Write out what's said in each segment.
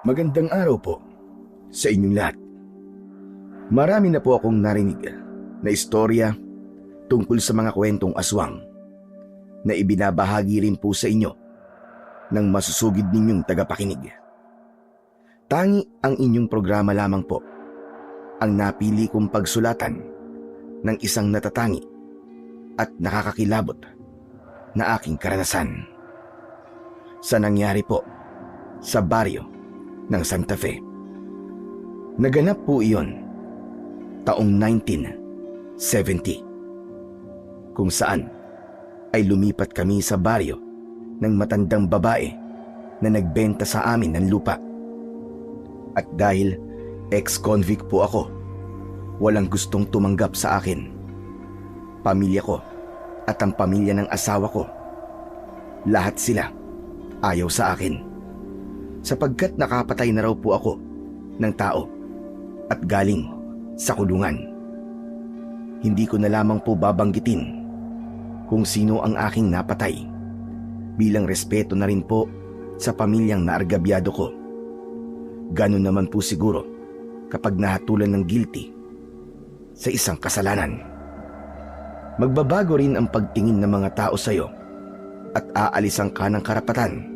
Magandang araw po sa inyong lahat. Marami na po akong narinig na istorya tungkol sa mga kwentong aswang na ibinabahagi rin po sa inyo ng masusugid ninyong tagapakinig. Tangi ang inyong programa lamang po ang napili kong pagsulatan ng isang natatangi at nakakakilabot na aking karanasan sa nangyari po sa baryo ng Santa Fe. Naganap po iyon taong 1970, kung saan ay lumipat kami sa baryo ng matandang babae na nagbenta sa amin ng lupa. At dahil ex-convict po ako, walang gustong tumanggap sa akin. Pamilya ko at ang pamilya ng asawa ko, lahat sila ayaw sa akin, sapagkat nakapatay na raw po ako ng tao at galing sa kulungan. Hindi ko na lamang po babanggitin kung sino ang aking napatay, bilang respeto na rin po sa pamilyang naargabyado ko. Ganun naman po siguro kapag nahatulan ng guilty sa isang kasalanan. Magbabago rin ang pagtingin ng mga tao sa iyo at aalisan ka ng karapatan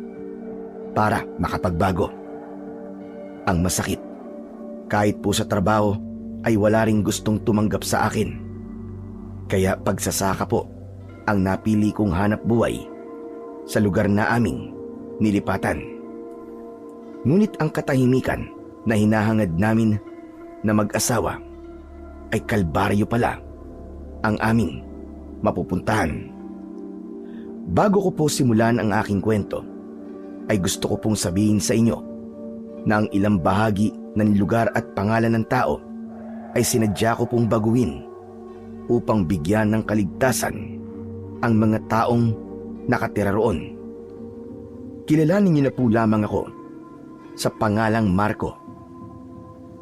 para makapagbago. Ang masakit, kahit po sa trabaho ay wala ring gustong tumanggap sa akin. Kaya pagsasaka po ang napili kong hanap buhay sa lugar na aming nilipatan. Ngunit ang katahimikan na hinahangad namin na mag-asawa ay kalbaryo pala ang aming mapupuntahan. Bago ko po simulan ang aking kwento, ay gusto ko pong sabihin sa inyo na ang ilang bahagi ng lugar at pangalan ng tao ay sinadya ko pong baguhin upang bigyan ng kaligtasan ang mga taong nakatira roon. Kilalanin niyo na po lamang ako sa pangalang Marco.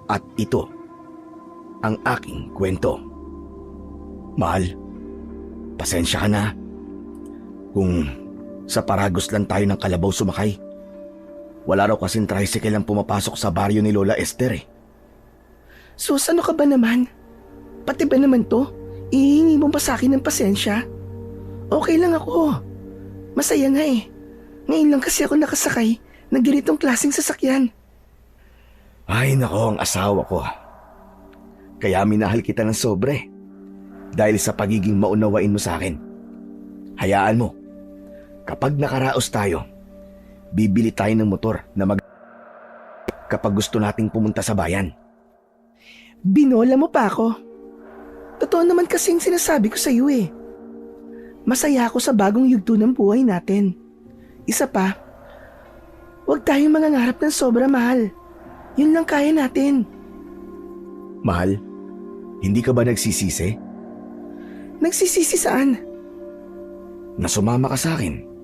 At ito ang aking kwento. Mahal, pasensya ka na kung sa Paragos lang tayo ng kalabaw sumakay. Wala raw kasing tricycle ang pumapasok sa baryo ni Lola Esther eh. Sus, ano ka ba naman? Pati ba naman to? Ihingi mo pa sa akin ng pasensya? Okay lang ako. Masaya nga eh. Ngayon lang kasi ako nakasakay ng ganitong klaseng sasakyan. Ay nako, ang asawa ko. Kaya minahal kita ng sobre dahil sa pagiging maunawain mo sa akin. Hayaan mo, kapag nakaraos tayo, bibili tayo ng motor na kapag gusto nating pumunta sa bayan. Binola mo pa ako. Totoo naman kasing sinasabi ko sa iyo eh. Masaya ako sa bagong yugto ng buhay natin. Isa pa, huwag tayong mangangarap ng sobra, mahal. Yun lang kaya natin. Mahal, hindi ka ba nagsisisi? Nagsisisi saan? Na sumama ka sa akin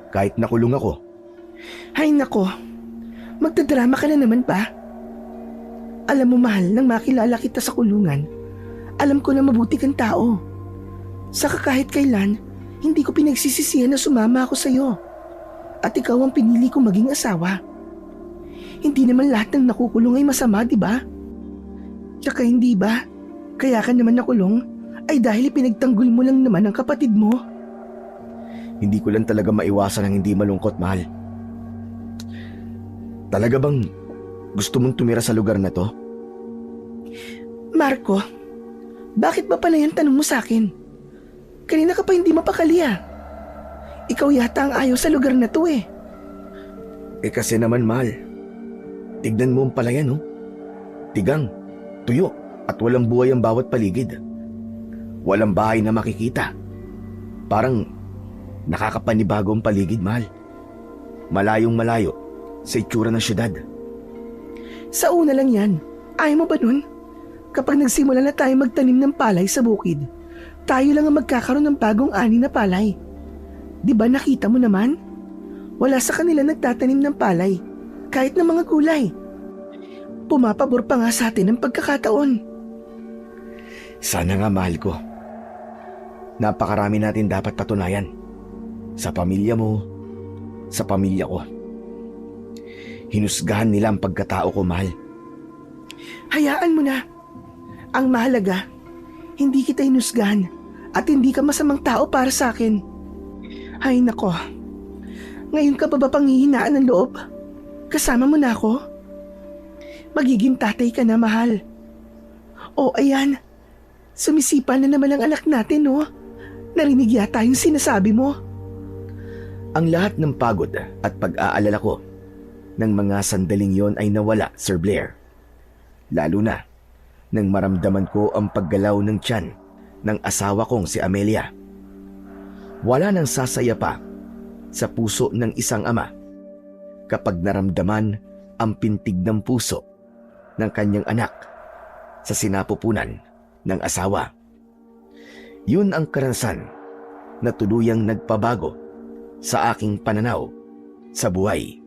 kahit nakulong ako. Hay nako, magdadrama ka na naman ba? Alam mo mahal, nang makilala kita sa kulungan, alam ko na mabuti kang tao. Saka kahit kailan, hindi ko pinagsisisihan na sumama ako sa iyo. At ikaw ang pinili ko maging asawa. Hindi naman lahat ng nakukulong ay masama, di ba? Tsaka hindi ba, kaya ka naman nakulong ay dahil ipinagtanggol mo lang naman ang kapatid mo. Hindi ko lang talaga maiwasan ang hindi malungkot, mahal. Talaga bang gusto mong tumira sa lugar na to? Marco, bakit ba pala yung tanong mo sa akin? Kanina ka pa hindi mapakali ah. Ikaw yata ang ayaw sa lugar na to eh. Eh kasi naman, mahal. Tignan mo ang palayan, oh. Tigang, tuyo, at walang buhay ang bawat paligid. Walang bahay na makikita. Parang nakakapanibago ang paligid, mahal. Malayong malayo sa itsura ng syudad. Sa una lang yan. Ayaw mo ba nun? Kapag nagsimula na tayo magtanim ng palay sa bukid, tayo lang ang magkakaroon ng bagong ani na palay. Di ba nakita mo naman? Wala sa kanila nagtatanim ng palay, kahit ng mga gulay. Pumapabor pa nga sa atin ang pagkakataon. Sana nga, mahal ko. Napakarami natin dapat patunayan. Sa pamilya mo, sa pamilya ko. Hinusgahan nila ang pagkatao ko, mahal. Hayaan mo na. Ang mahalaga, hindi kita hinusgahan at hindi ka masamang tao para sa akin. Ay nako, ngayon ka pa ba panghihinaan ng loob? Kasama mo na ako? Magiging tatay ka na, mahal. O ayan, sumisipa na naman ang anak natin, no? Narinig yata yung sinasabi mo. Ang lahat ng pagod at pag-aalala ko ng mga sandaling yon ay nawala, Sir Blair. Lalo na nang maramdaman ko ang paggalaw ng tiyan ng asawa kong si Amelia. Wala nang sasaya pa sa puso ng isang ama kapag naramdaman ang pintig ng puso ng kanyang anak sa sinapupunan ng asawa. Yun ang karanasan na tuluyang nagpabago sa aking pananaw sa buhay.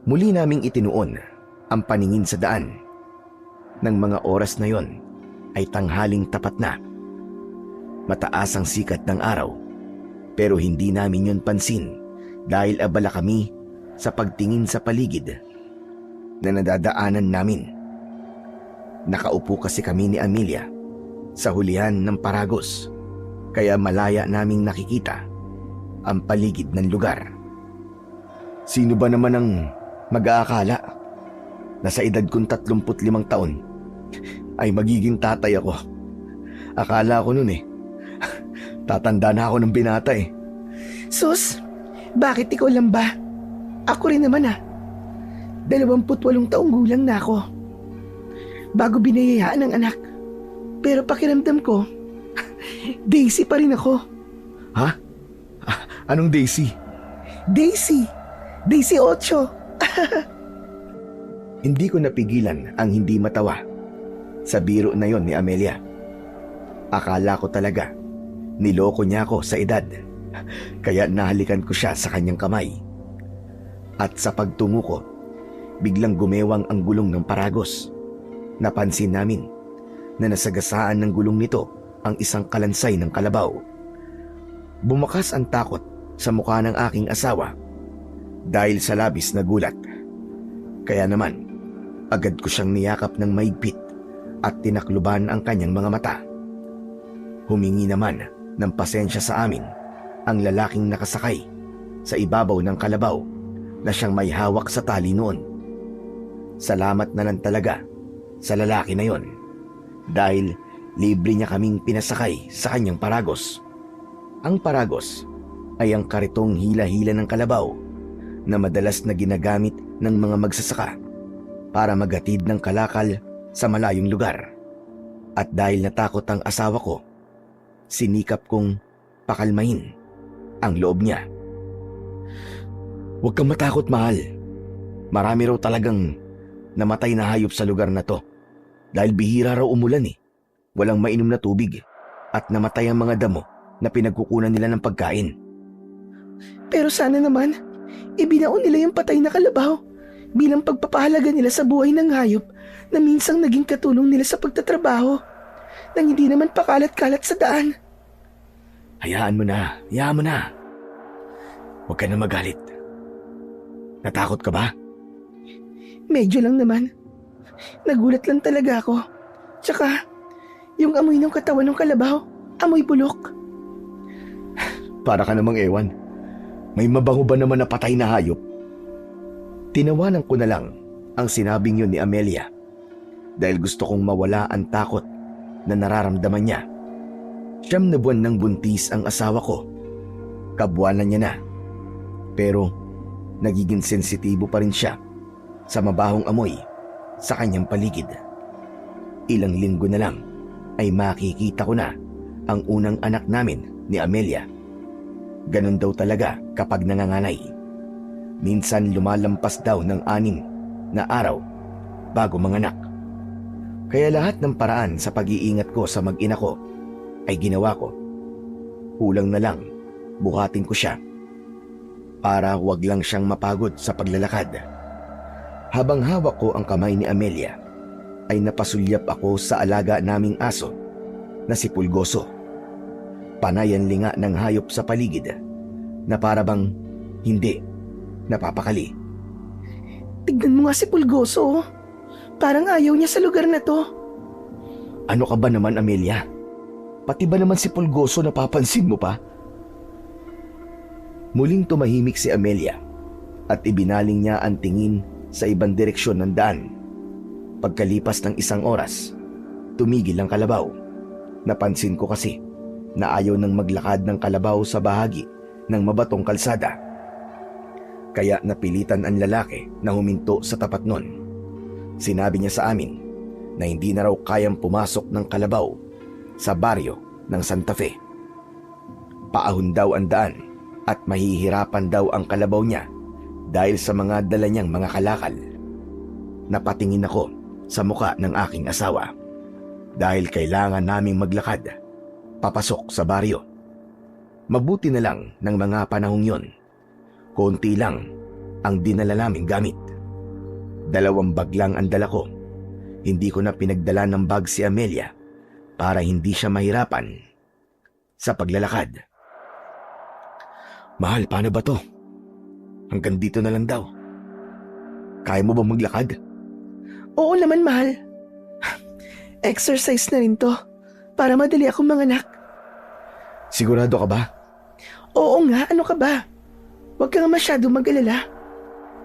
Muli naming itinuon ang paningin sa daan. Nang mga oras na yon ay tanghaling tapat na. Mataas ang sikat ng araw, pero hindi namin yon pansin dahil abala kami sa pagtingin sa paligid na nadadaanan namin. Nakaupo kasi kami ni Amelia sa hulihan ng paragos, kaya malaya naming nakikita ang paligid ng lugar. Sino ba naman ang mag-aakala na sa edad kong 35 taon ay magiging tatay ako? Akala ko nun tatanda na ako ng binata eh. Sus, bakit ikaw lang ba? Ako rin naman 28 taong gulang na ako. Bago binayayaan ng anak. Pero pakiramdam ko, Daisy pa rin ako. Ha? Anong Daisy? Daisy 8. Hindi ko napigilan ang hindi matawa sa biro na yon ni Amelia. Akala ko talaga niloko niya ako sa edad, kaya nahalikan ko siya sa kanyang kamay. At sa pagtungo ko, biglang gumewang ang gulong ng paragos. Napansin namin na nasagasaan ng gulong nito ang isang kalansay ng kalabaw. Bumakas ang takot sa mukha ng aking asawa dahil sa labis na gulat. Kaya naman, agad ko siyang niyakap ng mahigpit at tinakluban ang kanyang mga mata. Humingi naman ng pasensya sa amin ang lalaking nakasakay sa ibabaw ng kalabaw na siyang may hawak sa tali noon. Salamat na lang talaga sa lalaki na yon dahil libre niya kaming pinasakay sa kanyang paragos. Ang paragos ay ang karitong hila-hila ng kalabaw na madalas na ginagamit ng mga magsasaka para maghatid ng kalakal sa malayong lugar. At dahil natakot ang asawa ko, sinikap kong pakalmahin ang loob niya. Huwag kang matakot, mahal. Marami raw talagang namatay na hayop sa lugar na to dahil bihira raw umulan Walang mainom na tubig at namatay ang mga damo na pinagkukunan nila ng pagkain. Pero sana naman, ibinaon nila yung patay na kalabaw bilang pagpapahalaga nila sa buhay ng hayop na minsang naging katulong nila sa pagtatrabaho nang hindi naman pakalat-kalat sa daan. Hayaan mo na. Huwag ka na magalit. Natakot ka ba? Medyo lang naman. Nagulat lang talaga ako. Tsaka, yung amoy ng katawan ng kalabaw, amoy bulok. Para ka namang ewan. May mabango ba naman na patay na hayop? Tinawanan ko na lang ang sinabing yun ni Amelia dahil gusto kong mawala ang takot na nararamdaman niya. 9 na buwan ng buntis ang asawa ko. Kabuwanan niya na. Pero nagiging sensitibo pa rin siya sa mabahong amoy sa kanyang paligid. Ilang linggo na lang ay makikita ko na ang unang anak namin ni Amelia. Ganun daw talaga kapag nanganganay. Minsan lumalampas daw ng 6 na araw bago manganak. Kaya lahat ng paraan sa pag-iingat ko sa mag-ina ko ay ginawa ko. Kulang na lang buhatin ko siya para wag lang siyang mapagod sa paglalakad. Habang hawak ko ang kamay ni Amelia ay napasulyap ako sa alaga naming aso na si Pulgoso. Panay ang linga ng hayop sa paligid na para bang hindi napapakali. Tignan mo nga si Pulgoso. Oh. Parang ayaw niya sa lugar na to. Ano ka ba naman, Amelia? Pati ba naman si Pulgoso napapansin mo pa? Muling tumahimik si Amelia at ibinaling niya ang tingin sa ibang direksyon ng daan. Pagkalipas ng 1 oras, tumigil ang kalabaw. Napansin ko kasi na ayaw nang maglakad ng kalabaw sa bahagi ng mabatong kalsada. Kaya napilitan ang lalaki na huminto sa tapat nun. Sinabi niya sa amin na hindi na raw kayang pumasok ng kalabaw sa baryo ng Santa Fe. Paahon daw ang daan at mahihirapan daw ang kalabaw niya dahil sa mga dala niyang mga kalakal. Napatingin ako sa muka ng aking asawa dahil kailangan naming maglakad papasok sa baryo. Mabuti na lang ng mga panahong yon. Konti lang ang dinala naming gamit. 2 bag lang ang dala ko. Hindi ko na pinagdala ng bag si Amelia para hindi siya mahirapan sa paglalakad. Mahal, paano ba to? Hanggang dito na lang daw. Kaya mo ba maglakad? Oo naman, mahal. Exercise na rin to para madali akong manganak. Sigurado ka ba? Oo nga, ano ka ba? Huwag ka nga masyado mag-alala.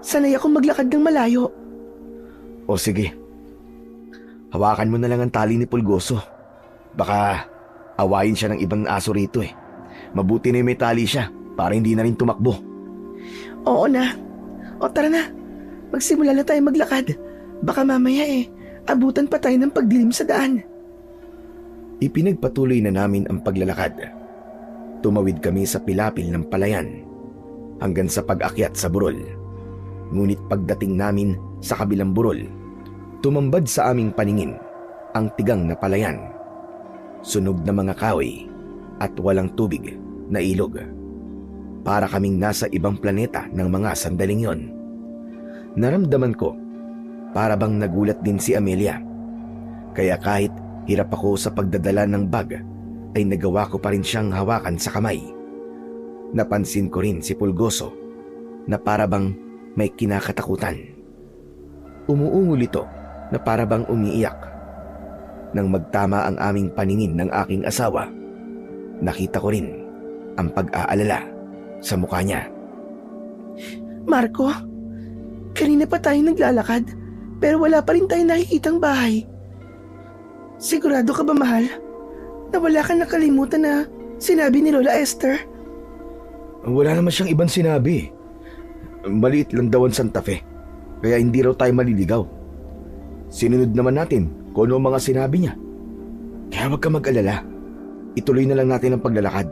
Sanay akong maglakad ng malayo. O sige. Hawakan mo na lang ang tali ni Pulgoso. Baka awayin siya ng ibang aso rito eh. Mabuti na may tali siya para hindi na rin tumakbo. Oo na. O tara na. Magsimula na tayo maglakad. Baka mamaya abutan pa tayo ng pagdilim sa daan. Ipinagpatuloy na namin ang paglalakad. Tumawid kami sa pilapil ng palayan hanggang sa pag-akyat sa burol. Ngunit pagdating namin sa kabilang burol, tumambad sa aming paningin ang tigang na palayan. Sunog na mga kahoy at walang tubig na ilog. Para kaming nasa ibang planeta ng mga sandaling yon. Naramdaman ko para bang nagulat din si Amelia. Kaya kahit hirap ako sa pagdadala ng bag, ay nagawa ko pa rin siyang hawakan sa kamay. Napansin ko rin si Pulgoso na para bang may kinakatakutan. Umuungol ito na para bang umiiyak. Nang magtama ang aming paningin ng aking asawa, nakita ko rin ang pag-aalala sa mukha niya. Marco, kanina pa tayo naglalakad pero wala pa rin tayong nakikitang bahay. Sigurado ka ba, mahal? Na wala kang nakalimutan na sinabi ni Lola Esther? Wala naman siyang ibang sinabi. Maliit lang daw ang Santa Fe, kaya hindi raw tayo maliligaw. Sinunod naman natin kung ano ang mga sinabi niya. Kaya huwag ka mag-alala. Ituloy na lang natin ang paglalakad.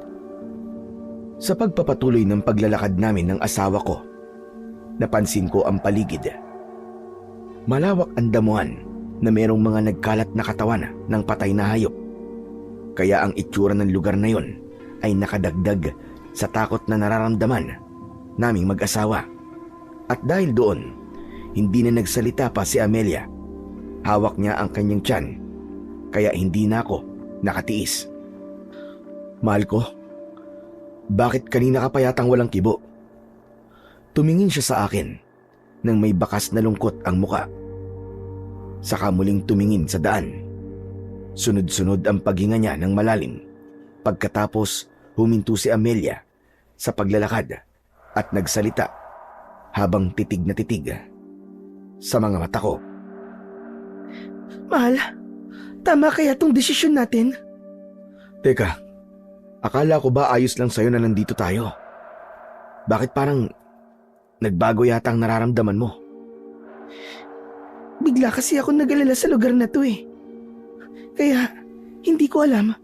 Sa pagpapatuloy ng paglalakad namin ng asawa ko, napansin ko ang paligid. Malawak ang damuhan na mayroong mga nagkalat na katawan ng patay na hayop. Kaya ang itsura ng lugar na yon ay nakadagdag sa takot na nararamdaman naming mag-asawa. At dahil doon, hindi na nagsalita pa si Amelia. Hawak niya ang kanyang tiyan, kaya hindi na ako nakatiis. Mahal ko, bakit kanina ka pa yatang walang kibo? Tumingin siya sa akin nang may bakas na lungkot ang muka. Saka muling tumingin sa daan. Sunod-sunod ang paghinga niya ng malalim. Pagkatapos, huminto si Amelia sa paglalakad at nagsalita habang titig na titig sa mga mata ko. Mahal, tama kaya tong desisyon natin? Teka, akala ko ba ayos lang sa'yo na nandito tayo? Bakit parang nagbago yata ang nararamdaman mo? Bigla kasi ako nag-alala sa lugar na to eh. Kaya hindi ko alam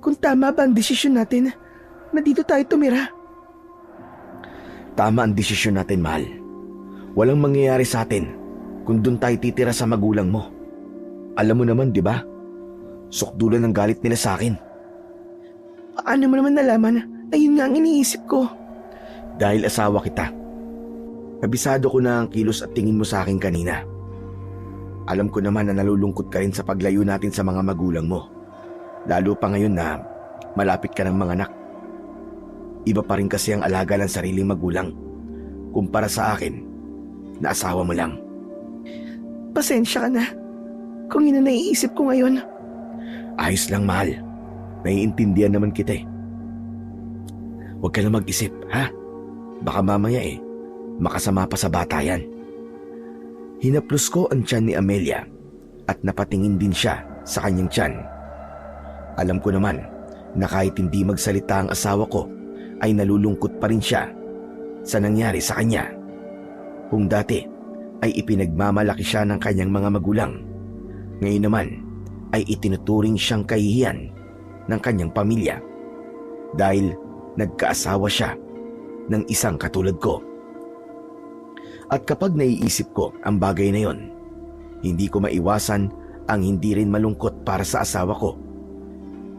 kung tama ba ang desisyon natin na dito tayo tumira. Tama ang desisyon natin, mahal. Walang mangyayari sa atin kung doon tayo titira sa magulang mo. Alam mo naman, di ba? Sukdulan ng galit nila sa akin. Paano mo naman nalaman na yun nga ang iniisip ko? Dahil asawa kita. Kabisado ko na ang kilos at tingin mo sa akin kanina. Alam ko naman na nalulungkot ka rin sa paglayo natin sa mga magulang mo. Lalo pa ngayon na malapit ka ng mga anak. Iba pa rin kasi ang alaga ng sariling magulang kumpara sa akin na asawa mo lang. Pasensya ka na kung yun ang naiisip ko ngayon. Ayos lang, mahal. Naiintindihan naman kita eh. Huwag ka na mag-isip, ha? Baka mamaya makasama pa sa bata yan. Hinaplos ko ang tiyan ni Amelia at napatingin din siya sa kanyang tiyan. Alam ko naman na kahit hindi magsalita ang asawa ko ay nalulungkot pa rin siya sa nangyari sa kanya. Kung dati ay ipinagmamalaki siya ng kanyang mga magulang, ngayon naman ay itinuturing siyang kahihiyan ng kanyang pamilya dahil nagkaasawa siya ng isang katulad ko. At kapag naiisip ko ang bagay na yon, hindi ko maiwasan ang hindi rin malungkot para sa asawa ko.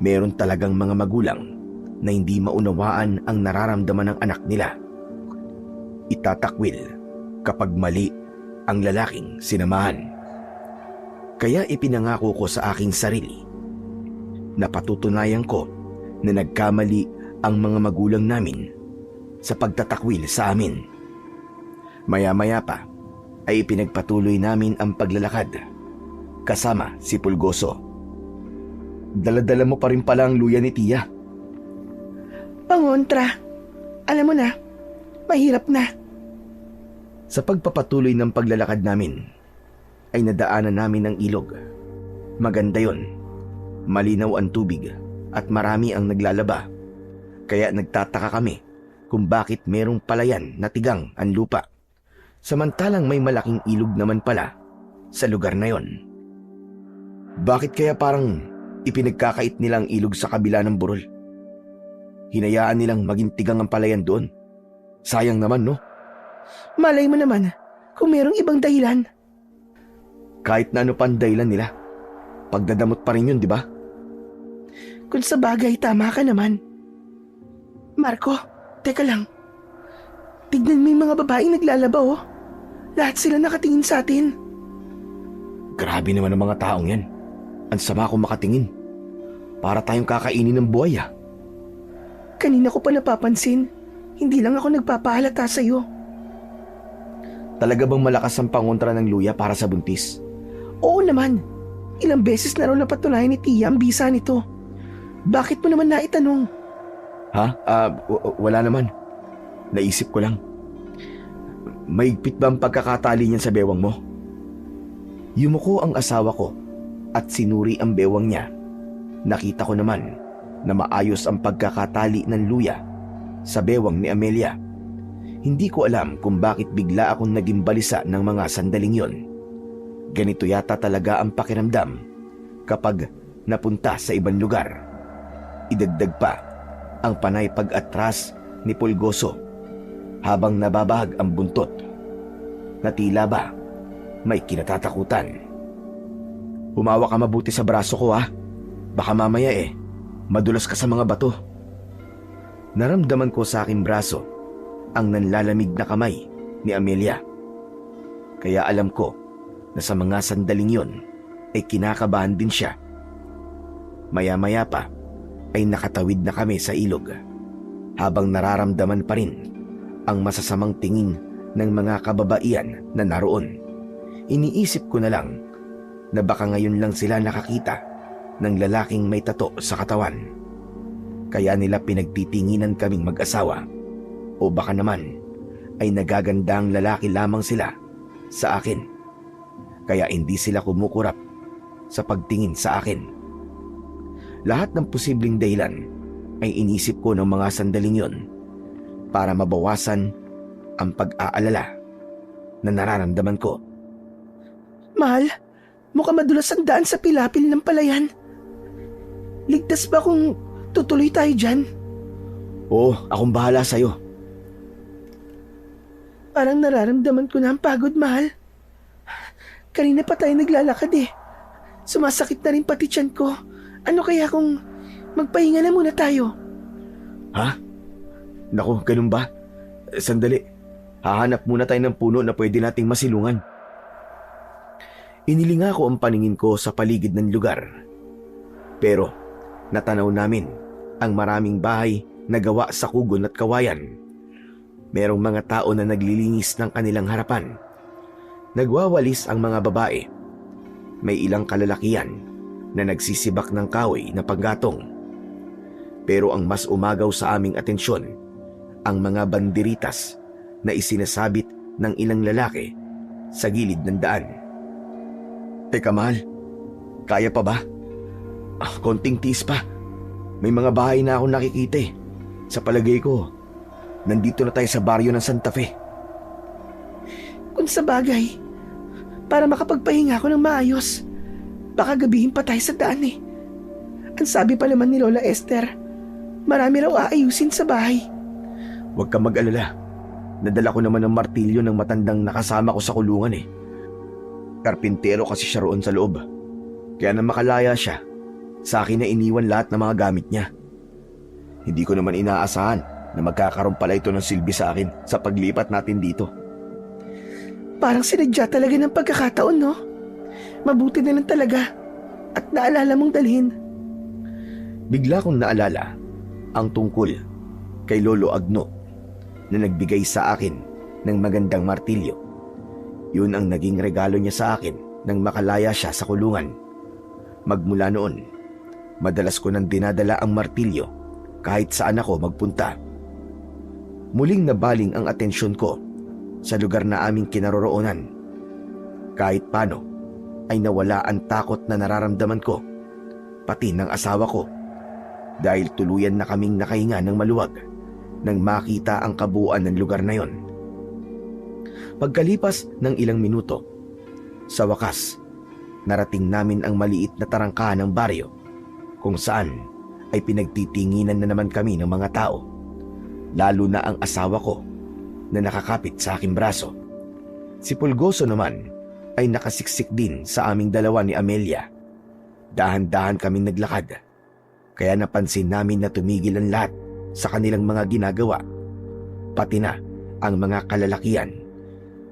Meron talagang mga magulang na hindi maunawaan ang nararamdaman ng anak nila. Itatakwil kapag mali ang lalaking sinamahan. Kaya ipinangako ko sa aking sarili na patutunayan ko na nagkamali ang mga magulang namin sa pagtatakwil sa amin. Maya-maya pa ay ipinagpatuloy namin ang paglalakad kasama si Pulgoso. Dala-dala mo pa rin pala ang luya ni Tia. Pangontra, alam mo na, mahirap na. Sa pagpapatuloy ng paglalakad namin ay nadaanan namin ang ilog. Maganda yon, malinaw ang tubig at marami ang naglalaba. Kaya nagtataka kami kung bakit merong palayan na tigang ang lupa, samantalang may malaking ilog naman pala sa lugar na yon. Bakit kaya parang ipinagkakait nila ang ilog sa kabila ng burol? Hinayaan nilang maging tigang ang palayan doon. Sayang naman, no? Malay mo naman kung merong ibang dahilan. Kahit na ano pa ang dahilan nila, pagdadamot pa rin yun, di ba? Kung sa bagay, tama ka naman. Marco, teka lang. Tignan mo yung mga babaeng naglalaba, oh. Lahat sila nakatingin sa atin. Grabe naman ang mga taong yan. Ang sama kong makatingin. Para tayong kakainin ng buhay, ah. Kanina ko pa napapansin. Hindi lang ako nagpapahalata sa'yo. Talaga bang malakas ang pangontra ng luya para sa buntis? Oo naman. Ilang beses na raw napatunayan ni Tia ang bisa nito. Bakit mo naman naitanong? Ha? Wala naman. Naisip ko lang. Maigpit ba ang pagkakatali niyan sa bewang mo? Yumuko ang asawa ko at sinuri ang bewang niya. Nakita ko naman na maayos ang pagkakatali ng luya sa bewang ni Amelia. Hindi ko alam kung bakit bigla akong naging balisa ng mga sandaling yon. Ganito yata talaga ang pakiramdam kapag napunta sa ibang lugar. Idagdag pa ang panay pag-atras ni Pulgoso habang nababahag ang buntot na tila ba may kinatatakutan. Humawa ka mabuti sa braso ko, ha. Baka mamaya madulas ka sa mga bato. Naramdaman ko sa aking braso ang nanlalamig na kamay ni Amelia. Kaya alam ko na sa mga sandaling yon ay kinakabahan din siya. Maya-maya pa ay nakatawid na kami sa ilog habang nararamdaman pa rin ang masasamang tingin ng mga kababaihan na naroon. Iniisip ko na lang na baka ngayon lang sila nakakita ng lalaking may tato sa katawan. Kaya nila pinagtitinginan kaming mag-asawa, o baka naman ay nagagandang lalaki lamang sila sa akin. Kaya hindi sila kumukurap sa pagtingin sa akin. Lahat ng posibleng dahilan ay inisip ko ng mga sandaling yon para mabawasan ang pag-aalala na nararamdaman ko. Mahal, mukhang madulas ang daan sa pilapil ng palayan. Ligtas ba kung tutuloy tayo dyan? Oo, akong bahala sa'yo. Parang nararamdaman ko na ang pagod, mahal. Kanina pa tayo naglalakad eh. Sumasakit na rin pati tiyan ko. Ano kaya kung magpahinga na muna tayo? Ha? Naku, ganun ba? Sandali. Hahanap muna tayo ng puno na pwede nating masilungan. Inilinga ko ang paningin ko sa paligid ng lugar. Pero natanaw namin ang maraming bahay na gawa sa kugon at kawayan. Merong mga tao na naglilinis ng kanilang harapan. Nagwawalis ang mga babae. May ilang kalalakihan na nagsisibak ng kahoy na panggatong. Pero ang mas umagaw sa aming atensyon, ang mga banderitas na isinasabit ng ilang lalaki sa gilid ng daan. Teka mahal, kaya pa ba? Konting tiis pa. May mga bahay na akong nakikita eh. Sa palagay ko, nandito na tayo sa baryo ng Santa Fe. Kung sa bagay, para makapagpahinga ako ng maayos, baka gabihin pa tayo sa daan eh. Ang sabi pa naman ni Lola Esther, marami raw aayusin sa bahay. Huwag kang mag-alala. Nadala ko naman ng martilyo ng matandang nakasama ko sa kulungan eh. Karpintero kasi siya roon sa loob. Kaya na makalaya siya, sa akin na iniwan lahat ng mga gamit niya. Hindi ko naman inaasahan na magkakaroon pala ito ng silbi sa akin sa paglipat natin dito. Parang sinadya talaga ng pagkakataon, no? Mabuti na lang talaga at naalala mong dalhin. Bigla kong naalala ang tungkol kay Lolo Agno na nagbigay sa akin ng magandang martilyo. Yun ang naging regalo niya sa akin nang makalaya siya sa kulungan. Magmula noon, madalas ko nang dinadala ang martilyo kahit saan ako magpunta. Muling nabaling ang atensyon ko sa lugar na aming kinaroroonan. Kahit paano ay nawala ang takot na nararamdaman ko, pati ng asawa ko, dahil tuluyan na kaming nakahinga ng maluwag nang makita ang kabuuan ng lugar na yon. Pagkalipas ng ilang minuto, sa wakas, narating namin ang maliit na tarangkahan ng baryo kung saan ay pinagtitinginan na naman kami ng mga tao, lalo na ang asawa ko na nakakapit sa aking braso. Si Pulgoso naman ay nakasiksik din sa aming dalawa ni Amelia. Dahan-dahan kaming naglakad, kaya napansin namin na tumigil ang lahat sa kanilang mga ginagawa, pati na ang mga kalalakian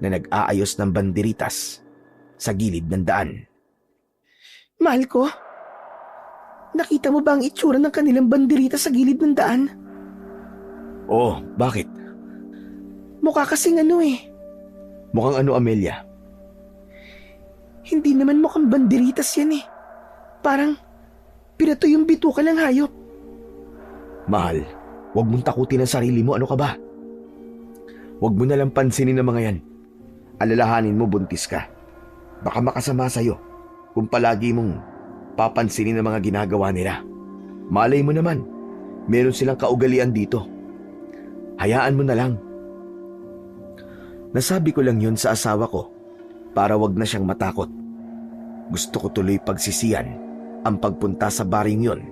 na nag-aayos ng banderitas sa gilid ng daan. Mahal ko, nakita mo ba ang itsura ng kanilang banderita sa gilid ng daan? Oh, bakit? Mukha kasing ano eh. Mukhang ano, Amelia? Hindi naman mukhang banderitas yan eh. Parang pinato yung bituka ng hayop. Mahal, huwag mong takutin ang sarili mo. Ano ka ba? Huwag mo nalang pansinin ang mga yan. Alalahanin mo, buntis ka. Baka makasama sa'yo kung palagi mong papansinin ang mga ginagawa nila. Malay mo naman, meron silang kaugalian dito. Hayaan mo na lang. Nasabi ko lang yun sa asawa ko para wag na siyang matakot. Gusto ko tuloy pagsisiyan ang pagpunta sa baring yun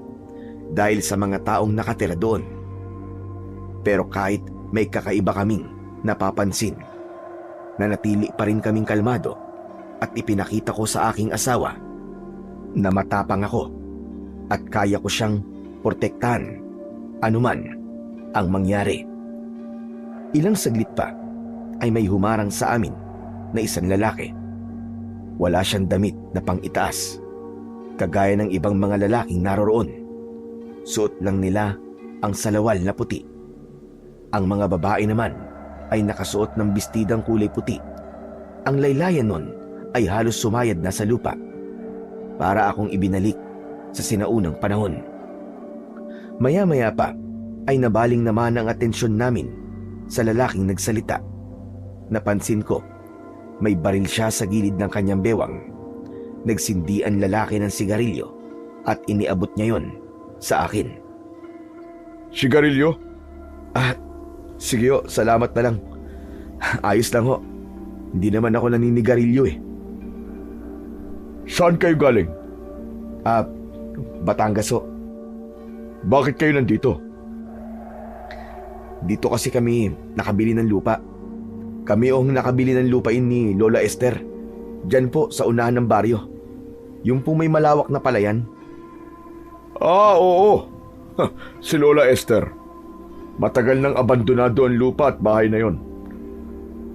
dahil sa mga taong nakatira doon. Pero kahit may kakaiba kaming napapansin, nanatili pa rin kaming kalmado at ipinakita ko sa aking asawa na matapang ako at kaya ko siyang protektahan anuman ang mangyari. Ilang saglit pa ay may humarang sa amin na isang lalaki. Wala siyang damit na pang-itaas, kagaya ng ibang mga lalaking naroroon. Suot lang nila ang salawal na puti. Ang mga babae naman ay nakasuot ng bestidang kulay puti. Ang laylayan nun ay halos sumayad na sa lupa, para akong ibinalik sa sinaunang panahon. Maya-maya pa ay nabaling naman ang atensyon namin sa lalaking nagsalita. Napansin ko, may baril siya sa gilid ng kanyang bewang. Nagsindi ang lalaki ng sigarilyo at iniabot niya yon sa akin. Sigarilyo? Sige ho, salamat na lang. Ayos lang ho. Hindi naman ako naninigarilyo eh. Saan kayo galing? Batangas ho. Bakit kayo nandito? Dito kasi kami nakabili ng lupa. Kami ang nakabili ng lupain ni Lola Esther. Diyan po sa unahan ng baryo. Yung po may malawak na palayan. Oo. Si Lola Esther. Matagal nang abandonado ang lupa at bahay na yon.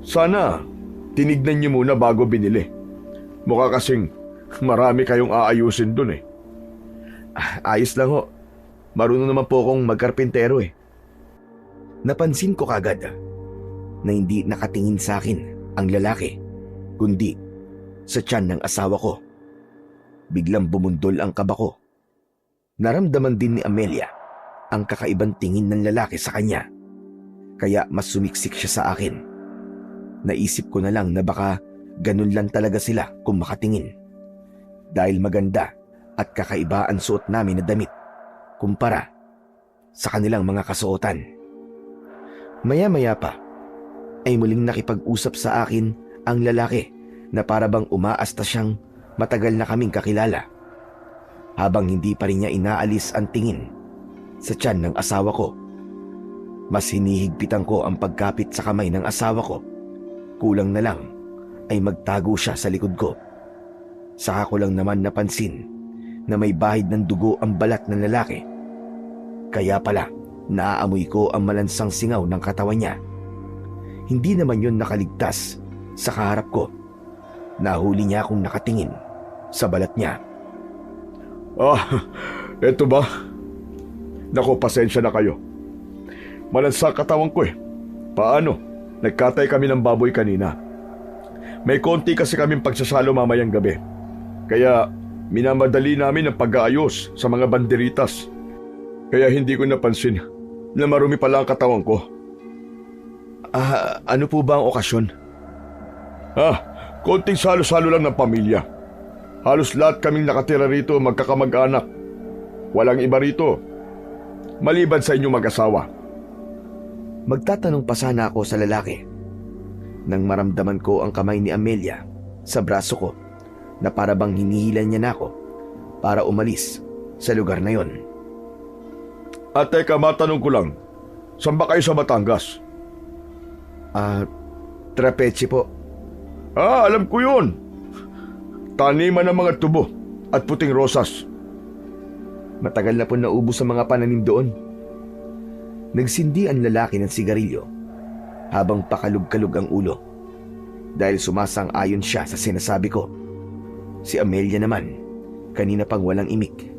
Sana tinignan niyo muna bago binili. Mukha kasing marami kayong aayusin dun eh. Ayos lang ho. Marunong naman po akong magkarpintero eh. Napansin ko kagad na hindi nakatingin sa akin ang lalaki. kundi sa tiyan ng asawa ko. Biglang bumundol ang kaba ko. Naramdaman din ni Amelia ang kakaibang tingin ng lalaki sa kanya. Kaya mas sumiksik siya sa akin. Naisip ko na lang na baka ganun lang talaga sila kung makatingin. Dahil maganda at kakaiba ang suot namin na damit kumpara sa kanilang mga kasuotan. Maya-maya pa ay muling nakipag-usap sa akin ang lalaki na para bang umaasta siyang matagal na kaming kakilala. Habang hindi pa rin niya inaalis ang tingin sa tiyan ng asawa ko. Mas hinihigpitan ko ang pagkapit sa kamay ng asawa ko. Kulang na lang ay magtago siya sa likod ko. Saka ko lang naman napansin na may bahid ng dugo ang balat ng lalaki. Kaya pala naaamoy ko ang malansang singaw ng katawan niya. Hindi naman yun nakaligtas sa kaharap ko. Nahuli niya akong nakatingin sa balat niya. Eto ba? Naku, pasensya na kayo. Malansa katawan ko eh. Paano? Nagkatay kami ng baboy kanina. May konti kasi kaming pagsasalo mamayang gabi. Kaya minamadali namin ang pag-aayos sa mga banderitas. Kaya hindi ko napansin na marumi pala ang katawan ko. Ano po ba ang okasyon? Konting salo-salo lang ng pamilya. Halos lahat kaming nakatira rito magkakamag-anak. Walang iba rito, maliban sa inyong mag-asawa. Magtatanong pa sana ako sa lalaki nang maramdaman ko ang kamay ni Amelia sa braso ko na para bang hinihilan niya na ako para umalis sa lugar na yon. At teka, matanong ko lang, saan ba kayo sa Batangas? Trapeche po. Alam ko yun. Taniman ng mga tubo at puting rosas. Matagal na po naubos sa mga pananim doon. Nagsindi ang lalaki ng sigarilyo habang pakalug-kalug ang ulo dahil sumasang-ayon siya sa sinasabi ko. Si Amelia naman, kanina pang walang imik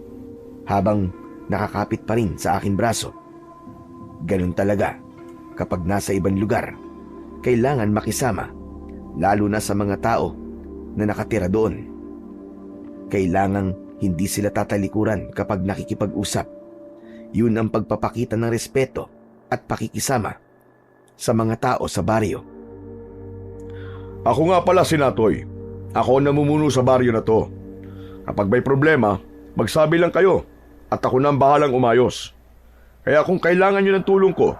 habang nakakapit pa rin sa aking braso. Ganun talaga kapag nasa ibang lugar, kailangan makisama, lalo na sa mga tao na nakatira doon. Kailangang hindi sila tatalikuran kapag nakikipag-usap. Yun ang pagpapakita ng respeto at pakikisama sa mga tao sa baryo. Ako nga pala si Natoy. Ako ang namumuno sa baryo na to. Kapag may problema, magsabi lang kayo at ako na ang bahalang umayos. Kaya kung kailangan nyo ng tulong ko,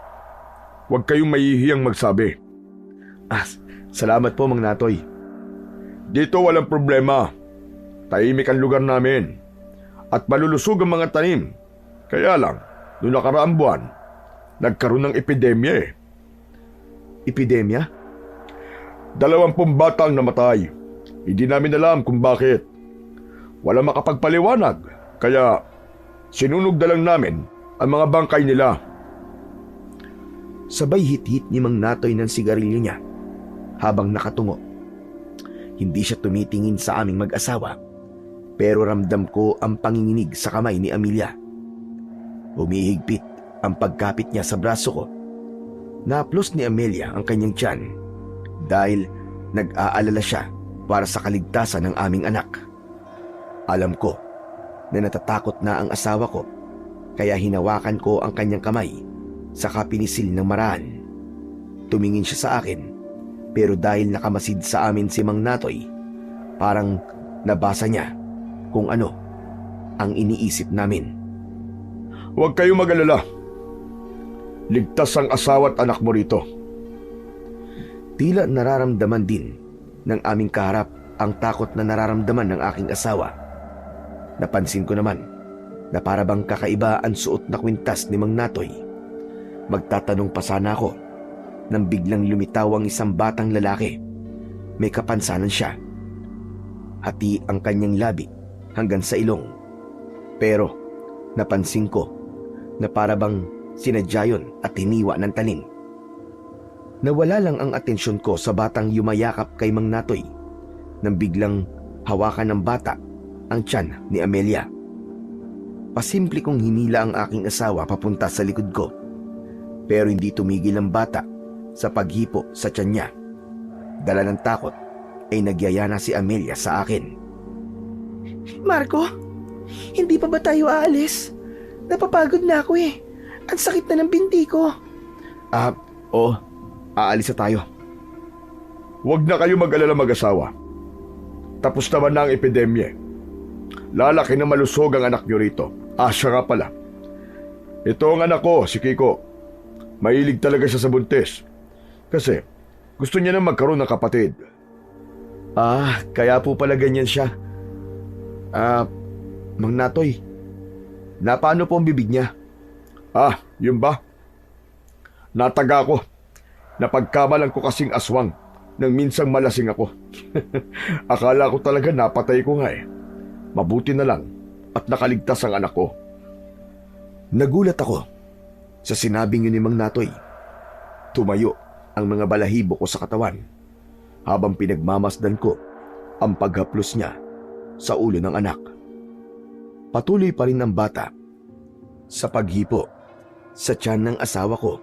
huwag kayong mahihiyang magsabi. Salamat po, Mang Natoy. Dito walang problema. Tahimik ang lugar namin at malulusog ang mga tanim. Kaya lang, noong nakaraang buwan, nagkaroon ng epidemya eh. Epidemya? 20 batang namatay. Hindi namin alam kung bakit. Wala makapagpaliwanag, kaya sinunog na lang namin ang mga bangkay nila. Sabay hit-hit ni Mang Natoy ng sigarilyo niya habang nakatungo. Hindi siya tumitingin sa aming mag-asawa, pero ramdam ko ang panginginig sa kamay ni Amelia. Humihigpit ang pagkapit niya sa braso ko. Naplos ni Amelia ang kanyang tiyan dahil nag-aalala siya para sa kaligtasan ng aming anak. Alam ko na natatakot na ang asawa ko, kaya hinawakan ko ang kanyang kamay sa pinisil ng maraan. Tumingin siya sa akin, pero dahil nakamasid sa amin si Mang Natoy, parang nabasa niya kung ano ang iniisip namin. Huwag kayong mag-alala. Ligtas ang asawa at anak mo rito. Tila nararamdaman din ng aming kaharap ang takot na nararamdaman ng aking asawa. Napansin ko naman na para bang kakaiba ang suot na kwintas ni Mang Natoy. Magtatanong pa sana ako nang biglang lumitaw ang isang batang lalaki. May kapansanan siya. Hati ang kanyang labi hanggang sa ilong. Pero napansin ko na para bang sinadya yun at hiniwa ng taling. Nawala lang ang atensyon ko sa batang yumayakap kay Mang Natoy nang biglang hawakan ng bata ang tiyan ni Amelia. Pasimple kong hinila ang aking asawa papunta sa likod ko, pero hindi tumigil ang bata sa paghipo sa tiyan niya. Dala ng takot ay nagyaya na si Amelia sa akin. Marco, hindi pa ba tayo aalis? Napapagod na ako eh. Ang sakit na ng binti ko. Oo, aalis na tayo. Huwag na kayo mag-alala mag-asawa. Tapos naman na ang epidemya. Lalaki na malusog ang anak niyo rito. Siya nga pala. Ito ang anak ko, si Kiko. Mahilig talaga siya sa buntis. Kasi gusto niya na magkaroon ng kapatid. Kaya po pala ganyan siya. Mang Natoy, paano po ang bibig niya? Yun ba? Nataga ko. Napagkamalan ko kasing aswang nang minsang malasing ako. Akala ko talaga napatay ko nga eh. Mabuti na lang at nakaligtas ang anak ko. Nagulat ako sa sinabing yun ni Mang Natoy. Tumayo ang mga balahibo ko sa katawan habang pinagmamasdan ko ang paghaplos niya sa ulo ng anak. Patuloy pa rin ang bata sa paghipo sa tiyan ng asawa ko.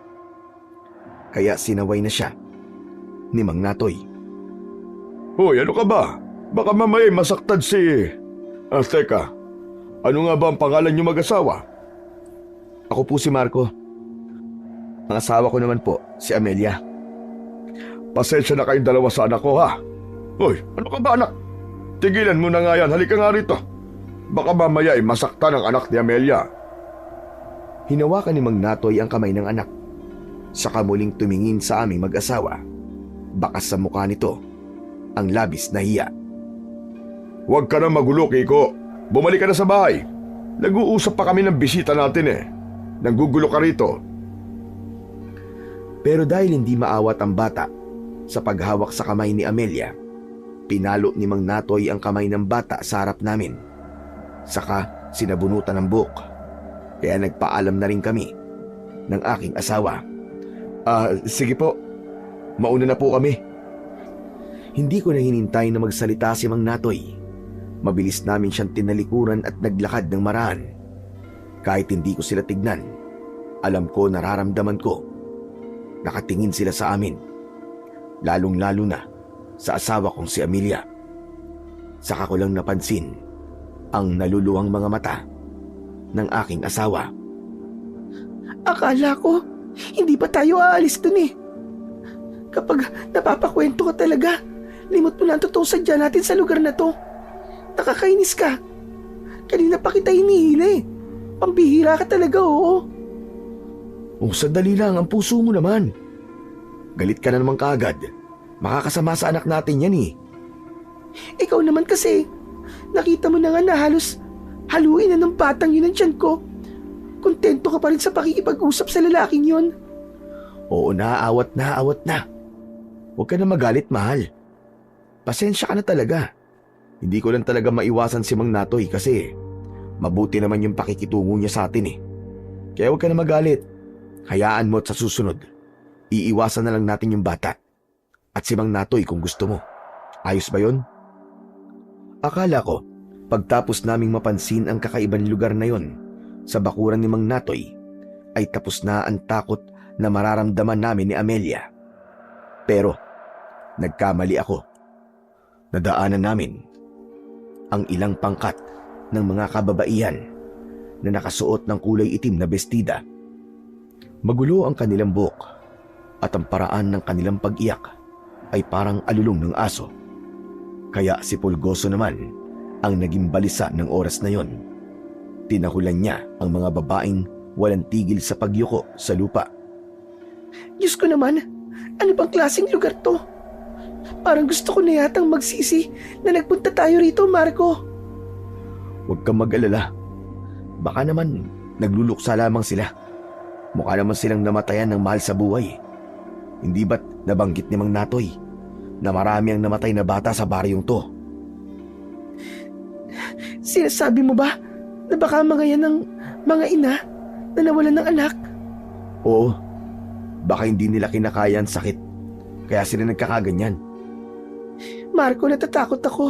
Kaya sinaway na siya ni Mang Natoy. Hoy, ano ka ba? Baka mamaya masaktan si... teka, ano nga ba ang pangalan niyo mag-asawa? Ako po si Marco. Ang asawa ko naman po, si Amelia. Pasensya na kayong dalawa sa anak ko, ha? Hoy, ano ka ba, anak? Tigilan mo na nga yan, halika nga rito. Baka mamaya ay masaktan ang anak ni Amelia. Hinawakan ni Mang Natoy ang kamay ng anak. Saka muling tumingin sa aming mag-asawa. Bakas sa mukha nito ang labis na hiya. Huwag ka na magulo, Kiko. Bumalik ka na sa bahay. Nag-uusap pa kami ng bisita natin eh. Nanggugulo ka rito. Pero dahil hindi maawat ang bata sa paghawak sa kamay ni Amelia, pinalo ni Mang Natoy ang kamay ng bata sa harap namin. Saka sinabunutan ng buhok. Kaya nagpaalam na rin kami ng aking asawa. Sige po, mauna na po kami. Hindi ko na hinintay na magsalita si Mang Natoy. Mabilis namin siyang tinalikuran at naglakad ng maraan. Kahit hindi ko sila tignan, alam ko, nararamdaman ko. Nakatingin sila sa amin. Lalong-lalo na sa asawa kong si Amelia. Saka ko lang napansin ang naluluwang mga mata ng aking asawa. Akala ko, hindi pa tayo aalis dun eh. Kapag napapakwento ka talaga, limot mo na ang totoong sadya natin sa lugar na to. Nakakainis ka. Kanina pa kita hinihila eh. Pambihira ka talaga, oo. Sandali lang, ang puso mo naman. Galit ka na naman kaagad. Makakasama sa anak natin yan eh. Ikaw naman kasi, nakita mo na nga na halos haluin na ng batang yun ang tiyan ko. Kontento ka pa rin sa pakikipag-usap sa lalaking yun. Oo na, awat na. Huwag ka na magalit, mahal. Pasensya ka na talaga. Hindi ko lang talaga maiwasan si Mang Natoy kasi mabuti naman yung pakikitungo niya sa atin eh. Kaya huwag ka na magalit. Hayaan mo at sa susunod, iiwasan na lang natin yung bata. At si Mang Natoy kung gusto mo. Ayos ba yun? Akala ko, pagtapos naming mapansin ang kakaibang lugar na yon sa bakuran ni Mang Natoy, ay tapos na ang takot na mararamdaman namin ni Amelia. Pero, nagkamali ako. Nadaanan namin ang ilang pangkat ng mga kababaihan na nakasuot ng kulay itim na bestida. Magulo ang kanilang buhok at ang paraan ng kanilang pag-iyak ay parang alulong ng aso. Kaya si Pulgoso naman ang naging balisa ng oras na yon. Tinahulan niya ang mga babaeng walang tigil sa pagyuko sa lupa. Diyos ko naman, ano bang klaseng lugar to? Parang gusto ko na yatang magsisi na nagpunta tayo rito, Marco. Huwag kang mag-alala. Baka naman nagluluksa lamang sila. Mukha naman silang namatayan ng mahal sa buhay. Hindi ba't nabanggit ni Mang Natoy na marami ang namatay na bata sa baryong to? Sinasabi mo ba na baka mga yan ng mga ina na nawalan ng anak? Oo. Baka hindi nila kinakaya ang sakit. Kaya sila nagkakaganyan. Marco, natatakot ako.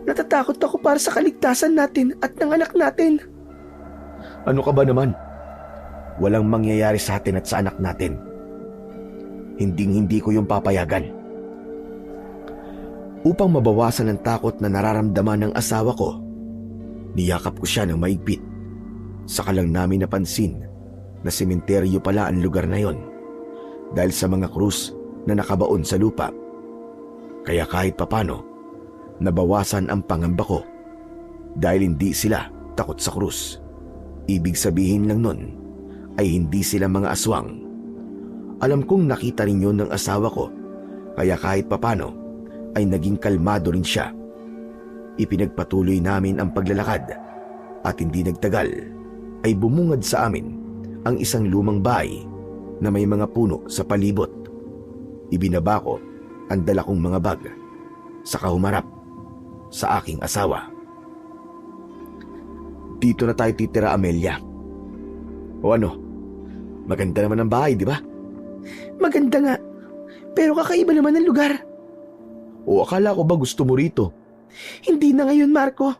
Natatakot ako para sa kaligtasan natin at ng anak natin. Ano ka ba naman? Walang mangyayari sa atin at sa anak natin. Hindi ko yung papayagan. Upang mabawasan ang takot na nararamdaman ng asawa ko, niyakap ko siya ng maigpit. Saka lang namin napansin na sementeryo pala ang lugar na yon dahil sa mga krus na nakabaon sa lupa. Kaya kahit papano, nabawasan ang pangamba ko dahil hindi sila takot sa krus. Ibig sabihin lang nun ay hindi sila mga aswang. Alam kong nakita rin yun ng asawa ko, kaya kahit papano ay naging kalmado rin siya. Ipinagpatuloy namin ang paglalakad at hindi nagtagal ay bumungad sa amin ang isang lumang bahay na may mga puno sa palibot. Ibinaba ko ang dala kong mga bag, saka humarap sa aking asawa. Dito na tayo titira, Amelia. O ano? Maganda naman ang bahay, di ba? Maganda nga. Pero kakaiba naman ang lugar. O akala ko ba gusto mo rito? Hindi na ngayon, Marco.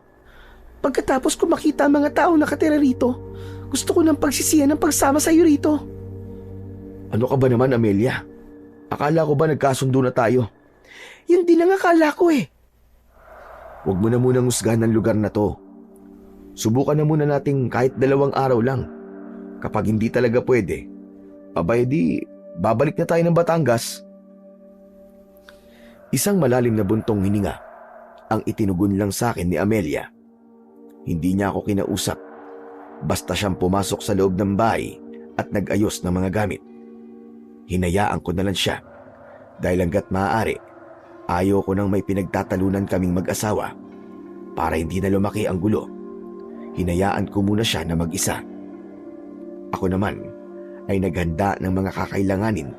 Pagkatapos ko makita ang mga taong nakatira rito, gusto ko ng pagsisiyan ng pagsama sa iyo rito. Ano ka ba naman, Amelia? Akala ko ba nagkasundo na tayo? Yun din ang akala ko eh. Huwag mo na munang husgahan ng lugar na to. Subukan na muna nating kahit 2 araw lang. Kapag hindi talaga pwede, abay di, babalik na tayo ng Batangas. Isang malalim na buntong hininga ang itinugon lang sa akin ni Amelia. Hindi niya ako kinausap. Basta siyang pumasok sa loob ng bahay at nag-ayos ng mga gamit. Hinayaan ko na lang siya dahil hanggat maaari, ayaw ko nang may pinagtatalunan kaming mag-asawa. Para hindi na lumaki ang gulo, hinayaan ko muna siya na mag-isa. Ako naman ay naghanda ng mga kakailanganin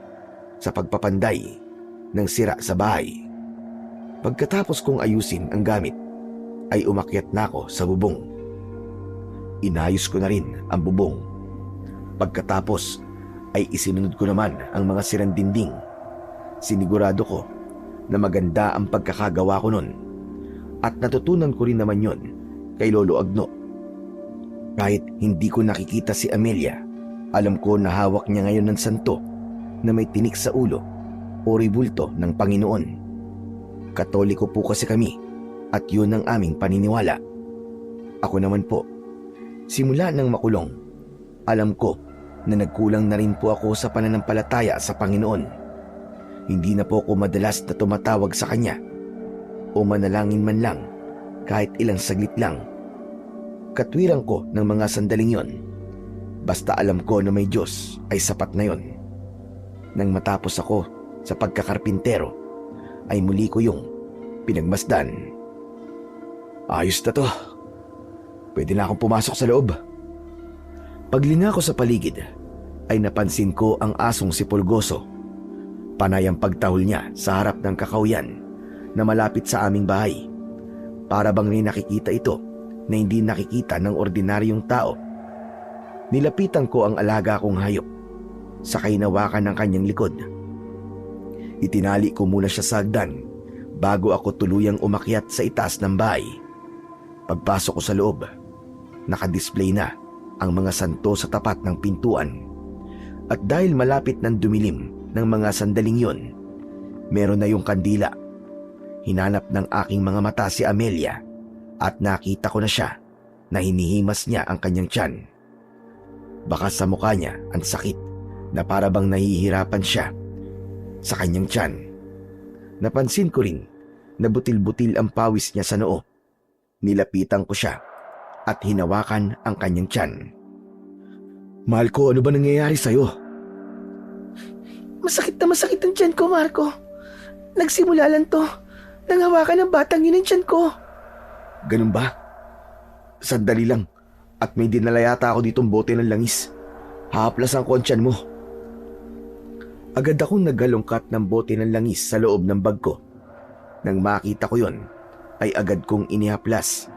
sa pagpapanday ng sira sa bahay. Pagkatapos kong ayusin ang gamit, ay umakyat na ako sa bubong. Inayos ko na rin ang bubong. Pagkatapos ay isinunod ko naman ang mga sirang dingding. Sinigurado ko na maganda ang pagkakagawa ko nun at natutunan ko rin naman yon kay Lolo Agno. Kahit hindi ko nakikita si Amelia, alam ko na hawak niya ngayon ng santo na may tinik sa ulo o ribulto ng Panginoon. Katoliko po kasi kami at yun ang aming paniniwala. Ako naman po, simula nang makulong, alam ko na nagkulang na rin po ako sa pananampalataya sa Panginoon. Hindi na po ako madalas na tumatawag sa Kanya o manalangin man lang kahit ilang saglit lang. Katwiran ko ng mga sandaling yon. Basta alam ko na may Diyos ay sapat na yon. Nang matapos ako sa pagkakarpintero, ay muli ko yung pinagmasdan. Ayos na to. Pwede na akong pumasok sa loob. Paglinga ko sa paligid, ay napansin ko ang asong si Pulgoso. Panay ang pagtahol niya sa harap ng kakawyan na malapit sa aming bahay. Para bang may nakikita ito na hindi nakikita ng ordinaryong tao. Nilapitan ko ang alaga kong hayop, sakay nawakan ng kanyang likod. Itinali ko muna siya sa hagdan bago ako tuluyang umakyat sa itaas ng bahay. Pagpasok ko sa loob, nakadisplay na ang mga santo sa tapat ng pintuan. At dahil malapit ng dumilim ng mga sandaling yon, meron na yung kandila. Hinanap ng aking mga mata si Amelia at nakita ko na siya na hinihimas niya ang kanyang tiyan. Baka sa mukha niya ang sakit na para bang nahihirapan siya sa kanyang tiyan. Napansin ko rin na butil-butil ang pawis niya sa noo. Nilapitan ko siya at hinawakan ang kanyang tiyan. Mahal ko, ano ba nangyayari sa'yo? Masakit na masakit ang tiyan ko, Marco. Nagsimula lang to nang hawakan ng batang yun ang tiyan ko. Ganun ba? Sandali lang at may dinala yata ako ditong bote ng langis. Hahaplasan ko ang tiyan mo. Agad akong naggalungkat ng bote ng langis sa loob ng bag ko. Nang makita ko yon, ay agad kong inihaplas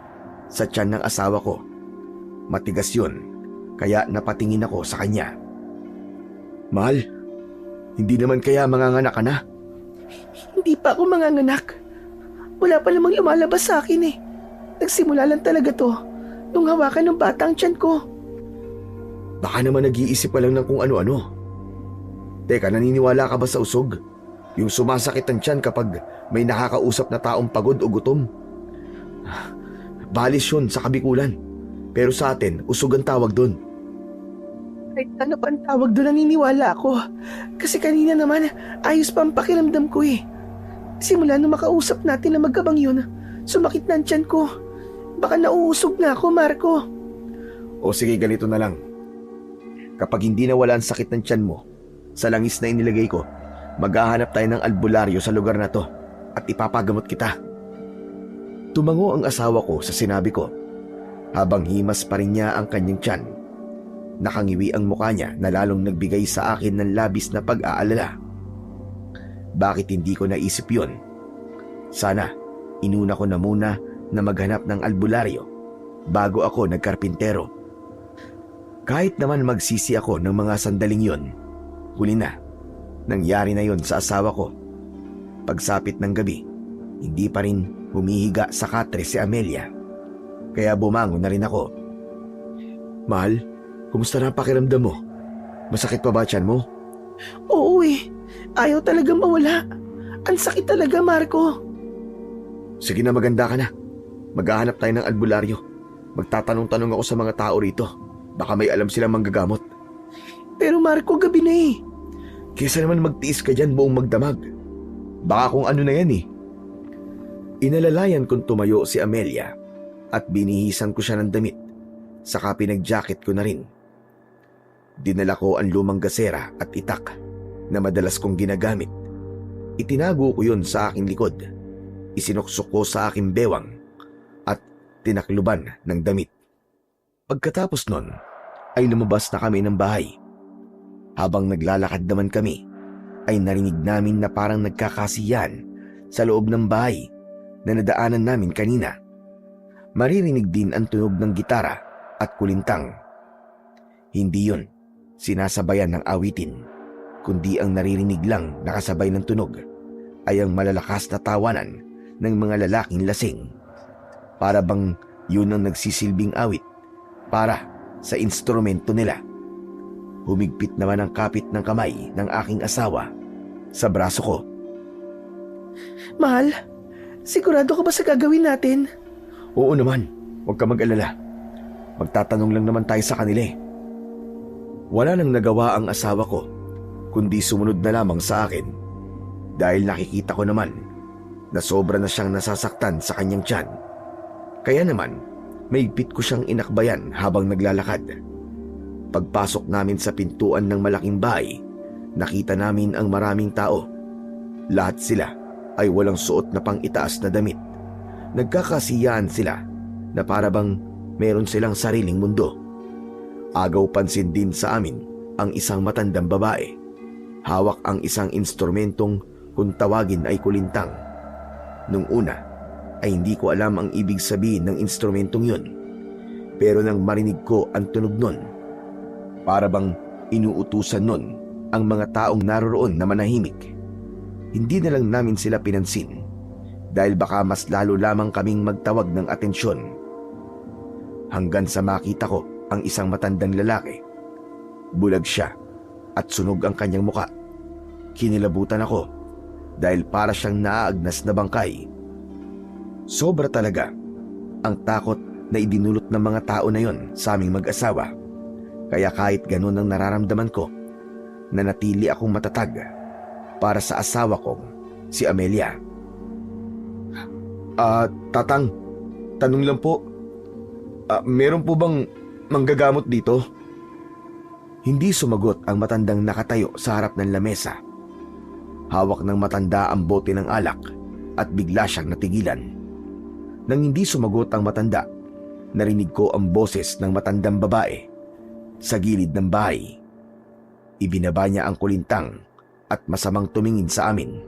sa tiyan ng asawa ko. Matigas yun, kaya napatingin ako sa kanya. Mahal, hindi naman kaya manganganak ka na? Hindi pa ako manganganak. Wala pa namang lumalabas sa akin eh. Nagsimula lang talaga to nung hawakan ng bata ang tiyan ko. Baka naman nag-iisip ka lang ng kung ano-ano. Teka, naniniwala ka ba sa usog? Yung sumasakit ang tiyan kapag may nakakausap na taong pagod o gutom. Balis yun sa kabikulan. Pero sa atin, usog ang tawag doon. Kahit ano pa ang tawag doon, naniniwala ako. Kasi kanina naman, ayos pa ang pakiramdam ko eh. Simula nung makausap natin na magkabang yun, sumakit na ang tiyan ko. Baka nauusog na ako, Marco. O sige, ganito na lang. Kapag hindi nawala ang sakit ng tiyan mo, sa langis na inilagay ko, maghahanap tayo ng albularyo sa lugar na to at ipapagamot kita. Tumango ang asawa ko sa sinabi ko, habang himas pa rin niya ang kanyang tiyan. Nakangiwi ang mukha niya na lalong nagbigay sa akin ng labis na pag-aalala. Bakit hindi ko naisip yun? Sana, inuna ko na muna na maghanap ng albularyo bago ako nagkarpintero. Kahit naman magsisi ako ng mga sandaling yon, huli na, nangyari na yon sa asawa ko. Pagsapit ng gabi, hindi pa rin humihiga sa katre si Amelia. Kaya bumangon na rin ako. Mahal, kumusta na ang pakiramdam mo? Masakit pa ba tiyan mo? Oo eh, ayaw talaga mawala. Ang sakit talaga, Marco. Sige na, maganda ka na. Maghahanap tayo ng albularyo. Magtatanong-tanong ako sa mga tao rito. Baka may alam silang manggagamot. Pero Marco, gabi na eh. Kesa naman magtiis ka dyan buong magdamag. Baka kung ano na yan eh. Inalalayan kong tumayo si Amelia at binihisan ko siya ng damit. Saka pinag-jacket ko na rin. Dinala ko ang lumang gasera at itak na madalas kong ginagamit. Itinago ko yun sa aking likod. Isinuksok ko sa aking bewang at tinakluban ng damit. Pagkatapos nun, ay lumabas na kami ng bahay. Habang naglalakad naman kami, ay narinig namin na parang nagkakasiyan sa loob ng bahay na nadaanan namin kanina. Maririnig din ang tunog ng gitara at kulintang. Hindi yun sinasabayan ng awitin, kundi ang naririnig lang nakasabay ng tunog ay ang malalakas na tawanan ng mga lalaking lasing. Para bang yun ang nagsisilbing awit para sa instrumento nila. Humigpit naman ang kapit ng kamay ng aking asawa sa braso ko. Mahal, sigurado ka ba sa gagawin natin? Oo naman, huwag ka mag-alala. Magtatanong lang naman tayo sa kanila eh. Wala nang nagawa ang asawa ko, kundi sumunod na lamang sa akin. Dahil nakikita ko naman na sobra na siyang nasasaktan sa kanyang tiyan. Kaya naman, maigpit ko siyang inakbayan habang naglalakad. Pagpasok namin sa pintuan ng malaking bahay, nakita namin ang maraming tao. Lahat sila ay walang suot na pang-itaas na damit. Nagkakasiyaan sila na para bang meron silang sariling mundo. Agaw pansin din sa amin ang isang matandang babae. Hawak ang isang instrumentong kung tawagin ay kulintang. Nung una ay hindi ko alam ang ibig sabihin ng instrumentong yun. Pero nang marinig ko ang tunog nun, para bang inuutusan nun ang mga taong naroroon na manahimik. Hindi na lang namin sila pinansin dahil baka mas lalo lamang kaming magtawag ng atensyon. Hanggang sa makita ko ang isang matandang lalaki. Bulag siya at sunog ang kanyang muka. Kinilabutan ako dahil para siyang naaagnas na bangkay. Sobra talaga ang takot na idinulot ng mga tao na yon sa aming mag-asawa. Kaya kahit ganun ang nararamdaman ko, nanatili akong matatag para sa asawa kong si Amelia. Tatang, tanong lang po, meron po bang manggagamot dito? Hindi sumagot ang matandang nakatayo sa harap ng lamesa. Hawak ng matanda ang bote ng alak at bigla siyang natigilan. Nang hindi sumagot ang matanda, narinig ko ang boses ng matandang babae sa gilid ng bahay. Ibinaba niya ang kulintang at masamang tumingin sa amin.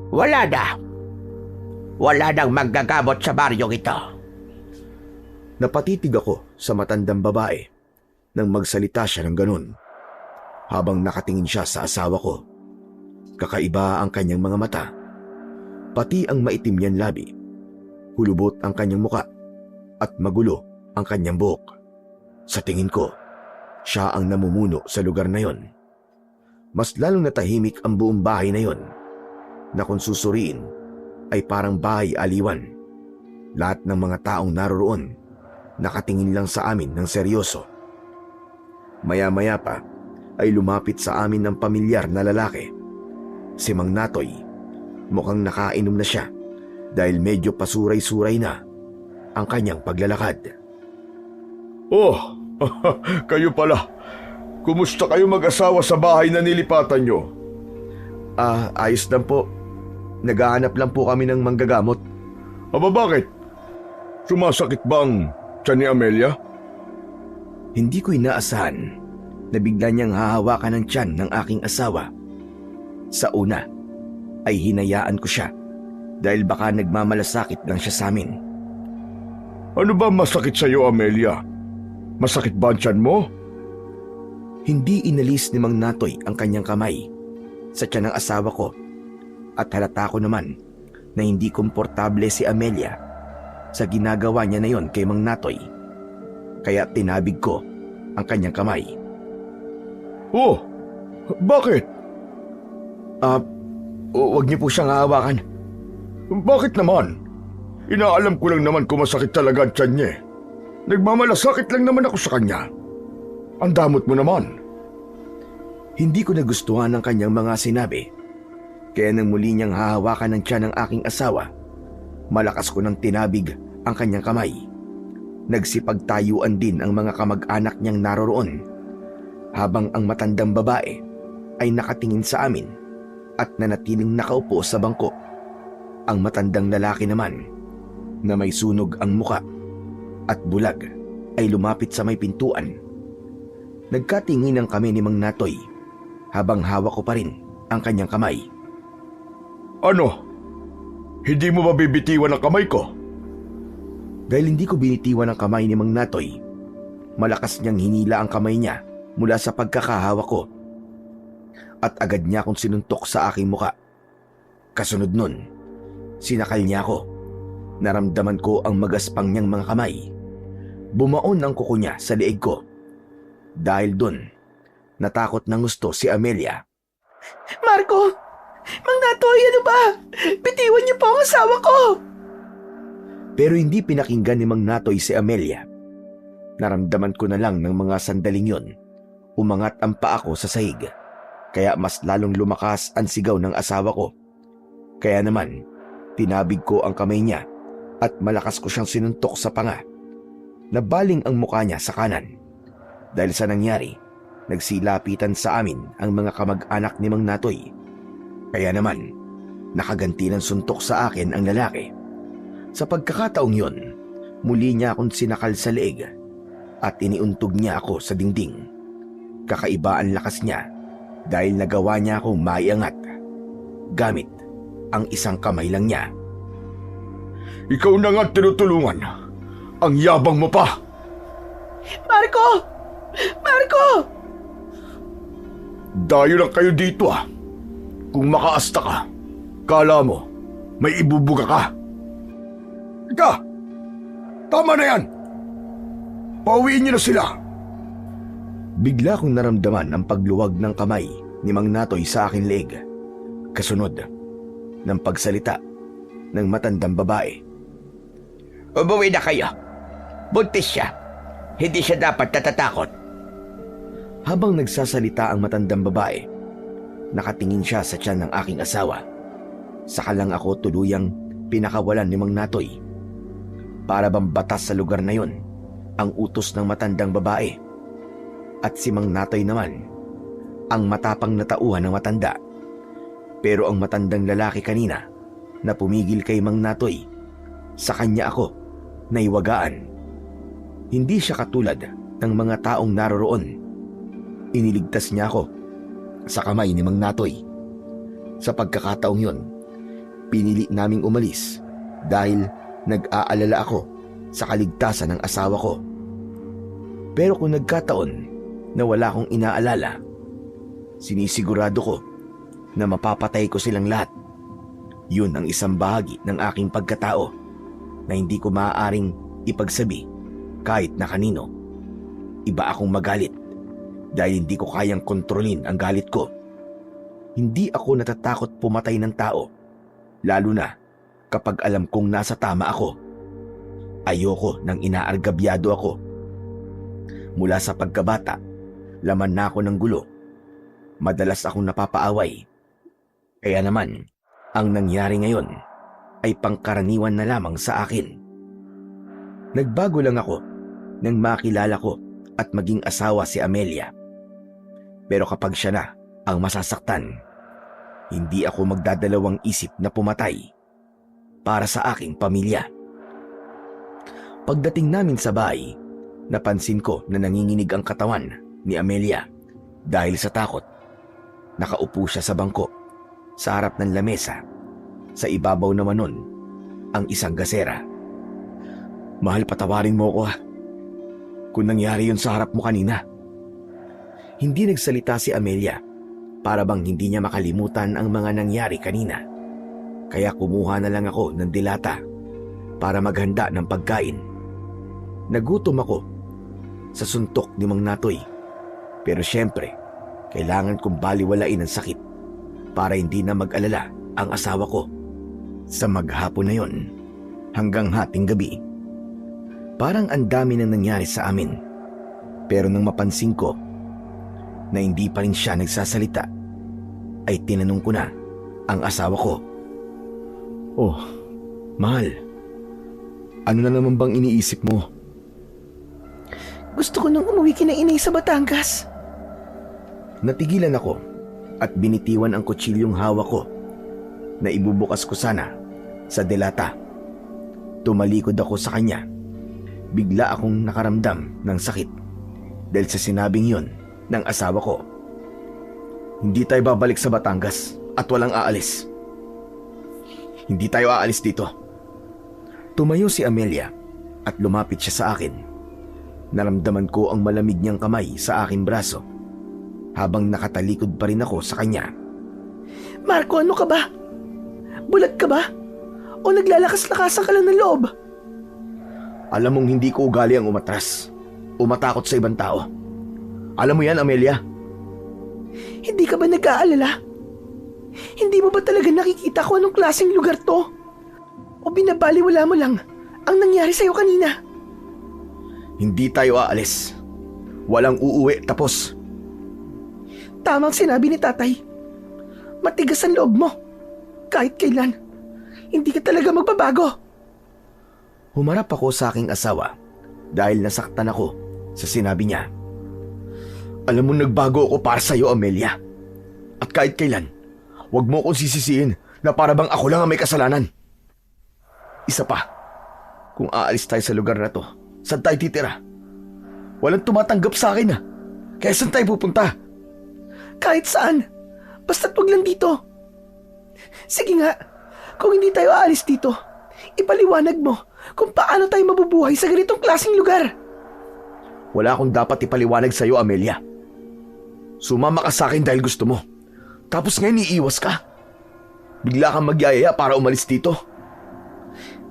Wala na. Wala nang manggagamot sa baryong ito. Napatitig ako sa matandang babae nang magsalita siya ng ganun. Habang nakatingin siya sa asawa ko, kakaiba ang kanyang mga mata. Pati ang maitim niyang labi. Hulubot ang kanyang muka at magulo ang kanyang buhok. Sa tingin ko, siya ang namumuno sa lugar na yon. Mas lalong natahimik ang buong bahay na yon, na kung susuriin ay parang bahay aliwan. Lahat ng mga taong naroroon nakatingin lang sa amin ng seryoso. Maya-maya pa ay lumapit sa amin ng pamilyar na lalaki. Si Mang Natoy. Mukhang nakainom na siya dahil medyo pasuray-suray na ang kanyang paglalakad. Oh, kayo pala. Kumusta kayo mag-asawa sa bahay na nilipatan nyo? Ayos lang po. Naghahanap lang po kami ng manggagamot. Aba bakit? Sumasakit ba ang tiyan ni Amelia? Hindi ko inaasahan na bigla niyang hahawakan ng tiyan ng aking asawa. Sa una ay hinayaan ko siya dahil baka nagmamalasakit lang siya sa amin. Ano ba masakit sa'yo, Amelia? Masakit ba ang tiyan mo? Hindi inalis ni Mang Natoy ang kanyang kamay sa tiyan ng asawa ko at halata ko naman na hindi komportable si Amelia sa ginagawa niya na yon kay Mang Natoy. Kaya tinabig ko ang kanyang kamay. Oh, bakit? Huwag niyo po siyang hahawakan. Bakit naman? Inaalam ko lang naman kung masakit talaga ang tiyan niya eh. Nagmamalasakit lang naman ako sa kanya. Ang damot mo naman. Hindi ko nagustuhan ang kanyang mga sinabi. Kaya nang muli niyang hahawakan ng tiyan ng aking asawa, malakas ko nang tinabig ang kanyang kamay. Nagsipagtayuan din ang mga kamag-anak niyang naroroon, habang ang matandang babae ay nakatingin sa amin at nanatiling nakaupo sa bangko. Ang matandang lalaki naman, na may sunog ang muka at bulag, ay lumapit sa may pintuan. Nagkatinginan kami ni Mang Natoy habang hawak ko pa rin ang kanyang kamay. Ano? Hindi mo mabibitiwan ang kamay ko? Dahil hindi ko binitiwan ang kamay ni Mang Natoy, malakas niyang hinila ang kamay niya mula sa pagkakahawak ko at agad niya akong sinuntok sa aking muka. Kasunod nun, sinakal niya ako. Naramdaman ko ang magaspang niyang mga kamay. Bumaon ang kuko niya sa leeg ko. Dahil dun, natakot ng gusto si Amelia. Marco! Mang Natoy, ano ba? Bitiwan niyo po ang asawa ko! Pero hindi pinakinggan ni Mang Natoy si Amelia. Naramdaman ko na lang ng mga sandaling yon, umangat ang paa ko sa sahig. Kaya mas lalong lumakas ang sigaw ng asawa ko. Kaya naman, tinabig ko ang kamay niya at malakas ko siyang sinuntok sa panga. Nabaling ang mukha niya sa kanan. Dahil sa nangyari, nagsilapitan sa amin ang mga kamag-anak ni Mang Natoy. Kaya naman, nakaganti ng suntok sa akin ang lalaki. Sa pagkakataong yon, muli niya akong sinakal sa leeg at iniuntog niya ako sa dingding. Kakaiba ang lakas niya dahil nagawa niya akong maiangat gamit ang isang kamay lang niya. Ikaw na nga tinutulungan. Ang yabang mo pa! Marco! Marco! Dayo lang kayo dito ah. Kung makaasta ka, kala mo may ibubuga ka. Ika! Tama na yan! Pauwiin niyo na sila! Bigla kong naramdaman ang pagluwag ng kamay ni Mang Natoy sa aking leeg. Kasunod ng pagsalita ng matandang babae. Umuwi na kayo. Buntis siya. Hindi siya dapat natatakot. Habang nagsasalita ang matandang babae, nakatingin siya sa tiyan ng aking asawa. Saka lang ako tuluyang pinakawalan ni Mang Natoy. Para bang batas sa lugar na yon ang utos ng matandang babae. At si Mang Natoy naman, ang matapang na tauhan ng matanda. Pero ang matandang lalaki kanina na pumigil kay Mang Natoy, sa kanya ako naiwagaan. Hindi siya katulad ng mga taong naroroon. Iniligtas niya ako sa kamay ni Mang Natoy. Sa pagkakataong yon, pinili naming umalis dahil nag-aalala ako sa kaligtasan ng asawa ko. Pero kung nagkataon na wala akong inaalala, sinisigurado ko na mapapatay ko silang lahat. Yun ang isang bahagi ng aking pagkatao na hindi ko maaaring ipagsabi kahit na kanino. Iba akong magalit dahil hindi ko kayang kontrolin ang galit ko. Hindi ako natatakot pumatay ng tao, lalo na kapag alam kong nasa tama ako. Ayoko nang inaargabyado ako. Mula sa pagkabata, laman na ako ng gulo. Madalas akong napapaaway. Kaya naman, ang nangyari ngayon ay pangkaraniwan na lamang sa akin. Nagbago lang ako nang makilala ko at maging asawa si Amelia. Pero kapag siya na ang masasaktan, hindi ako magdadalawang isip na pumatay para sa aking pamilya. Pagdating namin sa bahay, napansin ko na nanginginig ang katawan ni Amelia dahil sa takot. Nakaupo siya sa bangko sa harap ng lamesa. Sa ibabaw naman nun ang isang gasera. Mahal, patawarin mo ko kung nangyari yun sa harap mo kanina. Hindi nagsalita si Amelia, para bang hindi niya makalimutan ang mga nangyari kanina. Kaya kumuha na lang ako ng dilata para maghanda ng pagkain. Nagutom ako sa suntok ni Mang Natoy, pero syempre kailangan kong baliwalain ang sakit para hindi na mag-alala ang asawa ko. Sa maghapon na yon hanggang hating gabi, parang ang dami nang nangyari sa amin. Pero nang mapansin ko na hindi pa rin siya nagsasalita, ay tinanong ko na ang asawa ko. Oh, mahal, ano na naman bang iniisip mo? Gusto ko nang umuwi kina inay sa Batangas. Natigilan ako at binitiwan ang kutsilyong hawak ko na ibubukas ko sana sa delata. Tumalikod ako sa kanya. Bigla akong nakaramdam ng sakit dahil sa sinabing yun ng asawa ko. Hindi tayo babalik sa Batangas at walang aalis. Hindi tayo aalis dito. Tumayo si Amelia at lumapit siya sa akin. Naramdaman ko ang malamig niyang kamay sa aking braso habang nakatalikod pa rin ako sa kanya. Marco, ano ka ba? Bulag ka ba? O naglalakas-lakasan ka lang ng loob? Alam mong hindi ko ugali ang umatras o matakot sa ibang tao. Alam mo yan, Amelia? Hindi ka ba nag-aalala? Hindi mo ba talaga nakikita kung anong klaseng lugar to? O binabaliwala mo lang ang nangyari sa'yo kanina? Hindi tayo aalis. Walang uuwi, tapos. Tamang sinabi ni tatay. Matigas ang loob mo. Kahit kailan, hindi ka talaga magbabago. Humarap ako sa aking asawa dahil nasaktan ako sa sinabi niya. Alam mo, nagbago ako para sa'yo, Amelia. At kahit kailan, huwag mo akong sisisihin na para bang ako lang ang may kasalanan. Isa pa, kung aalis tayo sa lugar na to, saan tayo titira? Walang tumatanggap sa akin kaya saan tayo pupunta? Kahit saan, basta't wag lang dito. Sige nga, kung hindi tayo aalis dito, ipaliwanag mo kung paano tayo mabubuhay sa ganitong klaseng lugar. Wala akong dapat ipaliwanag sa'yo, Amelia. Sumama ka sa akin dahil gusto mo. Tapos ngayon iiwas ka. Bigla kang magyayaya para umalis dito.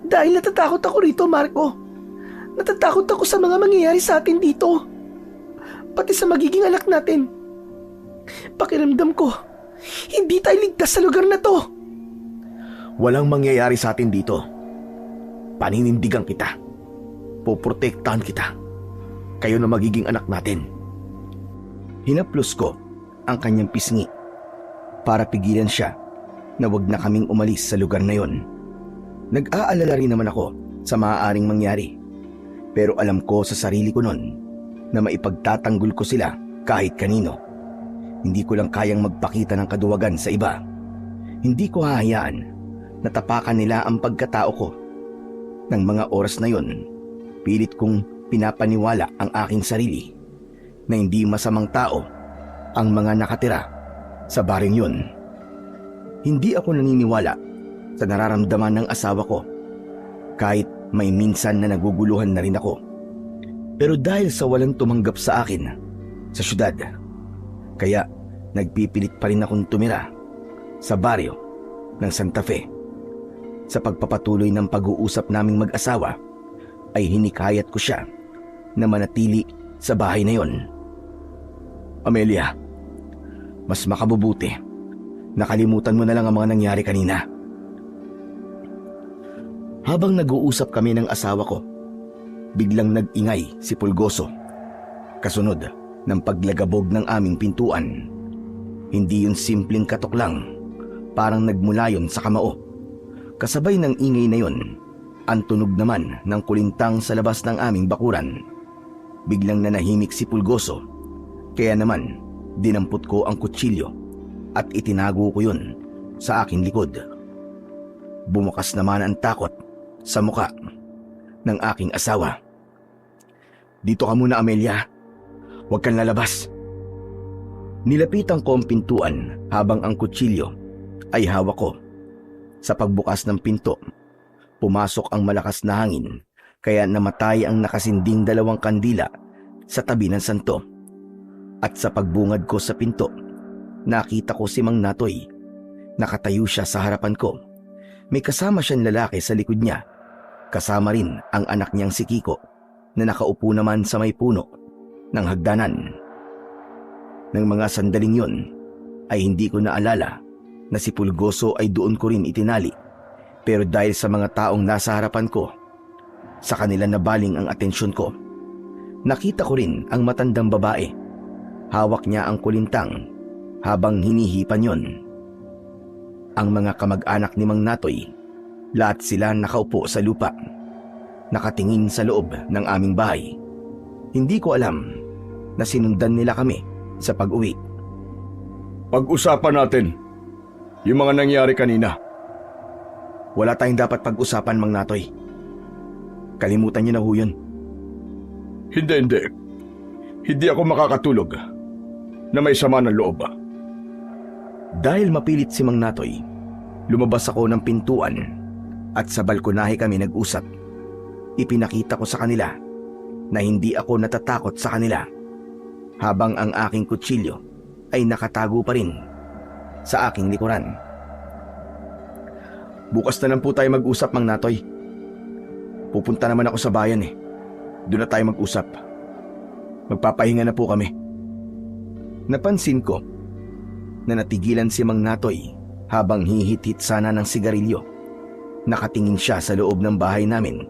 Dahil natatakot ako rito, Marco. Natatakot ako sa mga mangyayari sa atin dito. Pati sa magiging anak natin. Pakiramdam ko, hindi tayo ligtas sa lugar na to. Walang mangyayari sa atin dito. Paninindigan kita. Poprotektahan kita. Kayo na magiging anak natin. Hinaplos ko ang kanyang pisngi para pigilan siya na wag na kaming umalis sa lugar na yon. Nag-aalala rin naman ako sa maaaring mangyari. Pero alam ko sa sarili ko nun na maipagtatanggol ko sila kahit kanino. Hindi ko lang kayang magpakita ng kaduwagan sa iba. Hindi ko hahayaan na tapakan nila ang pagkatao ko. Nang mga oras na yon, pilit kong pinapaniwala ang aking sarili na hindi masamang tao ang mga nakatira sa baring yun. Hindi ako naniniwala sa nararamdaman ng asawa ko kahit may minsan na naguguluhan na rin ako. Pero dahil sa walang tumanggap sa akin sa syudad, kaya nagpipilit pa rin akong tumira sa baryo ng Santa Fe. Sa pagpapatuloy ng pag-uusap naming mag-asawa ay hinikayat ko siya na manatili sa bahay na yon. Amelia, mas makabubuti Nakalimutan mo na lang ang mga nangyari kanina. Habang nag-uusap kami ng asawa ko, biglang nag-ingay si Pulgoso. Kasunod ng paglagabog ng aming pintuan. Hindi yun simpleng katok lang, parang nagmula yun sa kamao. Kasabay ng ingay na yun, ang tunog naman ng kulintang sa labas ng aming bakuran. Biglang nanahimik si Pulgoso, kaya naman dinampot ko ang kutsilyo at itinago ko yun sa aking likod. Bumukas naman ang takot sa muka ng aking asawa. Dito ka muna, Amelia. Huwag kang lalabas. Nilapitan ko ang pintuan habang ang kutsilyo ay hawak ko. Sa pagbukas ng pinto, pumasok ang malakas na hangin kaya namatay ang nakasinding 2 kandila sa tabi ng santo. At sa pagbungad ko sa pinto, nakita ko si Mang Natoy. Nakatayo siya sa harapan ko. May kasama siyang lalaki sa likod niya. Kasama rin ang anak niyang si Kiko na nakaupo naman sa may puno ng hagdanan. Nang mga sandaling yon ay hindi ko naalala na si Pulgoso ay doon ko rin itinali. Pero dahil sa mga taong nasa harapan ko, sa kanila nabaling ang atensyon ko. Nakita ko rin ang matandang babae. Hawak niya ang kulintang habang hinihipan yon. Ang mga kamag-anak ni Mang Natoy, lahat sila nakaupo sa lupa, nakatingin sa loob ng aming bahay. Hindi ko alam na sinundan nila kami sa pag-uwi. Pag-usapan natin yung mga nangyari kanina. Wala tayong dapat pag-usapan, Mang Natoy. Kalimutan niyo na ho yun. Hindi. Hindi ako makakatulog na may sama ng loob. Dahil mapilit si Mang Natoy, lumabas ako ng pintuan at sa balkonahe kami nag-usap. Ipinakita ko sa kanila na hindi ako natatakot sa kanila habang ang aking kutsilyo ay nakatago pa rin sa aking likuran. Bukas na lang po tayo mag-usap, Mang Natoy. Pupunta naman ako sa bayan eh. Doon na tayo mag-usap. Magpapahinga na po kami. Napansin ko na natigilan si Mang Natoy habang hihit-hit sana ng sigarilyo. Nakatingin siya sa loob ng bahay namin.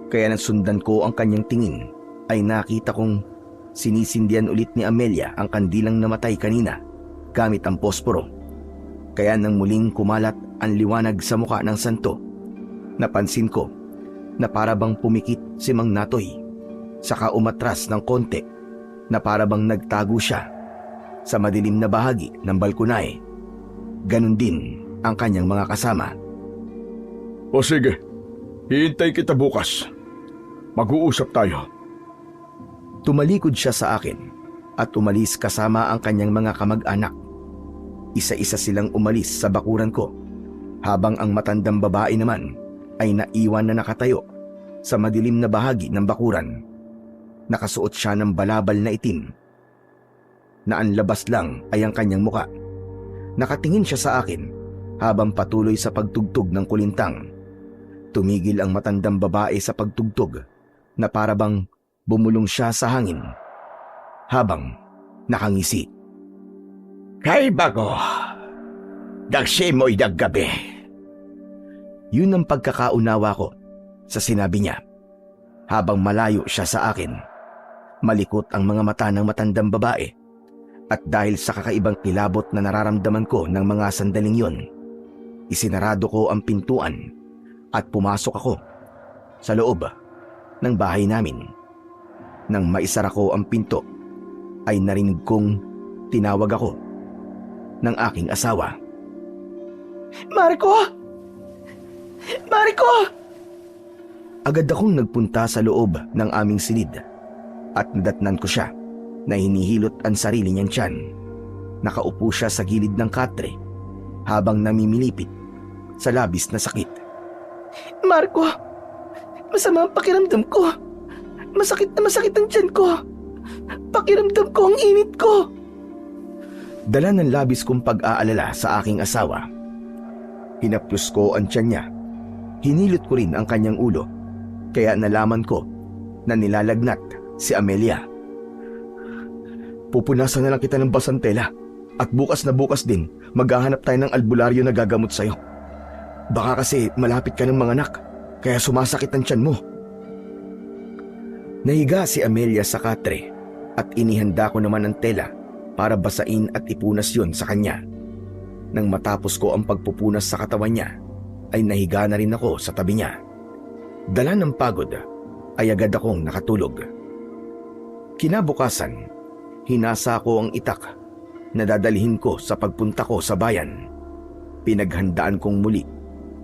Kaya nang sundan ko ang kanyang tingin ay nakita kong sinisindihan ulit ni Amelia ang kandilang namatay kanina gamit ang posporo. Kaya nang muling kumalat ang liwanag sa muka ng santo, napansin ko na parabang pumikit si Mang Natoy, saka umatras ng konti na parabang nagtago siya sa madilim na bahagi ng balkonahe. Ganon din ang kanyang mga kasama. O sige, hihintay kita bukas. Mag-uusap tayo. Tumalikod siya sa akin at umalis kasama ang kanyang mga kamag-anak. Isa-isa silang umalis sa bakuran ko habang ang matandang babae naman ay naiwan na nakatayo sa madilim na bahagi ng bakuran. Nakasuot siya ng balabal na itim na ang labas lang ay ang kanyang muka. Nakatingin siya sa akin habang patuloy sa pagtugtog ng kulintang. Tumigil ang matandang babae sa pagtugtog na parabang bumulong siya sa hangin habang nakangisi. Kay bago, nagsimoy naggabi. Yun ang pagkakaunawa ko sa sinabi niya. Habang malayo siya sa akin, malikot ang mga mata ng matandang babae. At dahil sa kakaibang kilabot na nararamdaman ko ng mga sandaling yun, isinarado ko ang pintuan at pumasok ako sa loob ng bahay namin. Nang maisara ko ang pinto, ay narinig kong tinawag ako ng aking asawa. Marco! Marco! Agad akong nagpunta sa loob ng aming silid at nadatnan ko siya na hinihilot ang sarili niyang tiyan. Nakaupo siya sa gilid ng katre habang namimilipit sa labis na sakit. Marco! Masama ang pakiramdam ko. Masakit na masakit ang tiyan ko. Pakiramdam ko ang init ko. Dala ng labis kong pag-aalala sa aking asawa. Hinaplos ko ang tiyan niya. Hinilot ko rin ang kanyang ulo. Kaya nalaman ko na nilalagnat si Amelia. Pupunasan na lang kita ng basang tela At bukas na bukas din, maghahanap tayo ng albularyo na gagamot sa'yo. Baka kasi malapit ka ng mga anak, kaya sumasakit ang tiyan mo. Nahiga si Amelia sa katre at inihanda ko naman ang tela para basain at ipunas yon sa kanya. Nang matapos ko ang pagpupunas sa katawan niya, ay nahiga na rin ako sa tabi niya. Dala ng pagod, ay agad akong nakatulog. Kinabukasan, hinasa ko ang itak na dadalhin ko sa pagpunta ko sa bayan. Pinaghandaan kong muli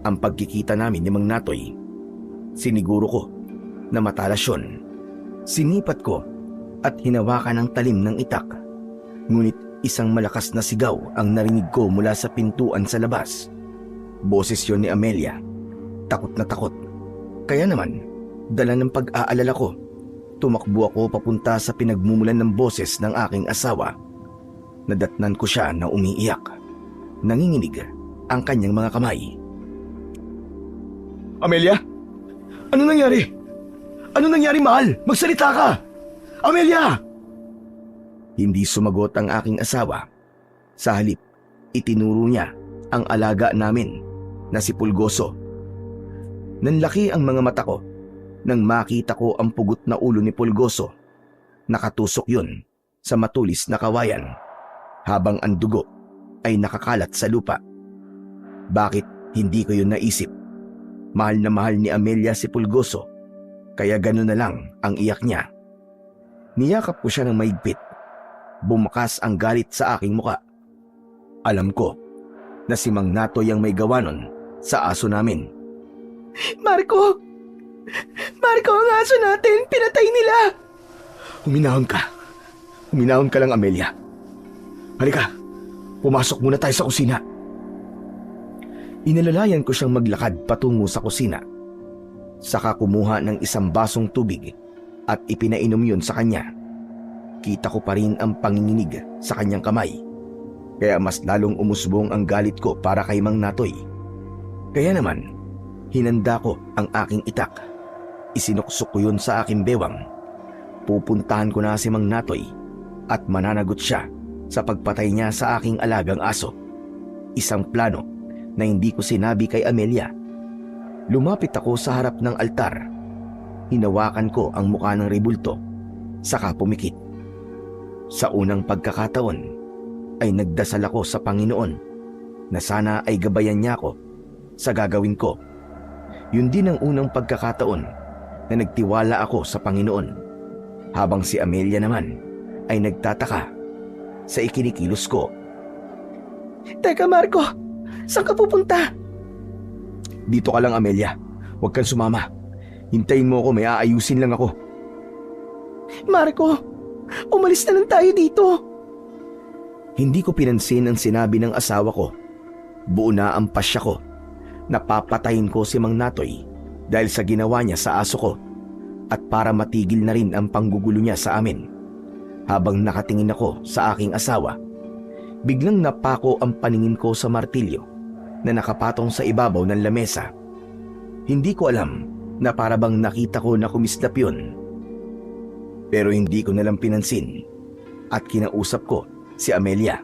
ang pagkikita namin ni Mang Natoy. Siniguro ko na matalas yun. Sinipat ko at hinawakan ang talim ng itak. Ngunit isang malakas na sigaw ang narinig ko mula sa pintuan sa labas. Boses yun ni Amelia. Takot na takot. Kaya naman, dala ng pag-aalala ko, tumakbo ako papunta sa pinagmumulan ng boses ng aking asawa. Nadatnan ko siya na umiiyak. Nanginginig ang kanyang mga kamay. Amelia? Ano nangyari? Ano nangyari, mahal? Magsalita ka! Amelia! Hindi sumagot ang aking asawa. Sa halip, itinuro niya ang alaga namin na si Pulgoso. Nanlaki ang mga mata ko nang makita ko ang pugot na ulo ni Pulgoso. Nakatusok yun sa matulis na kawayan habang ang dugo ay nakakalat sa lupa. Bakit hindi ko yun naisip? Mahal na mahal ni Amelia si Pulgoso, kaya gano'n na lang ang iyak niya. Niyakap ko siya ng mahigpit. Bumakas ang galit sa aking muka. Alam ko na si Mang Natoy ang may gawa nun sa aso namin. Marco! Marco, ang aso natin! Pinatay nila! Huminahon ka. Huminahon ka lang, Amelia. Halika, pumasok muna tayo sa kusina. Inalalayan ko siyang maglakad patungo sa kusina. Saka kumuha ng isang basong tubig at ipinainom yun sa kanya. Kita ko pa rin ang panginginig sa kanyang kamay. Kaya mas lalong umusbong ang galit ko para kay Mang Natoy. Kaya naman, hinanda ko ang aking itak. Isinuksok ko yun sa aking bewang. Pupuntahan ko na si Mang Natoy at mananagot siya sa pagpatay niya sa aking alagang aso. Isang plano na hindi ko sinabi kay Amelia. Lumapit ako sa harap ng altar. Hinawakan ko ang mukha ng rebulto, saka pumikit. Sa unang pagkakataon ay nagdasal ako sa Panginoon na sana ay gabayan niya ako sa gagawin ko. Yun din ang unang pagkakataon na nagtiwala ako sa Panginoon, habang si Amelia naman ay nagtataka sa ikinikilos ko. Teka, Marco! Saan ka pupunta? Dito ka lang, Amelia. Huwag kang sumama. Hintayin mo ako, may aayusin lang ako. Marco! Umalis na lang tayo dito! Hindi ko pinansin ang sinabi ng asawa ko. Buo na ang pasya ko. Napapatayin ko si Mang Natoy dahil sa ginawa niya sa aso ko at para matigil na rin ang panggugulo niya sa amin. Habang nakatingin ako sa aking asawa, biglang napako ang paningin ko sa martilyo na nakapatong sa ibabaw ng lamesa. Hindi ko alam na para bang nakita ko na kumislap yun. Pero hindi ko nalang pinansin at kinausap ko si Amelia.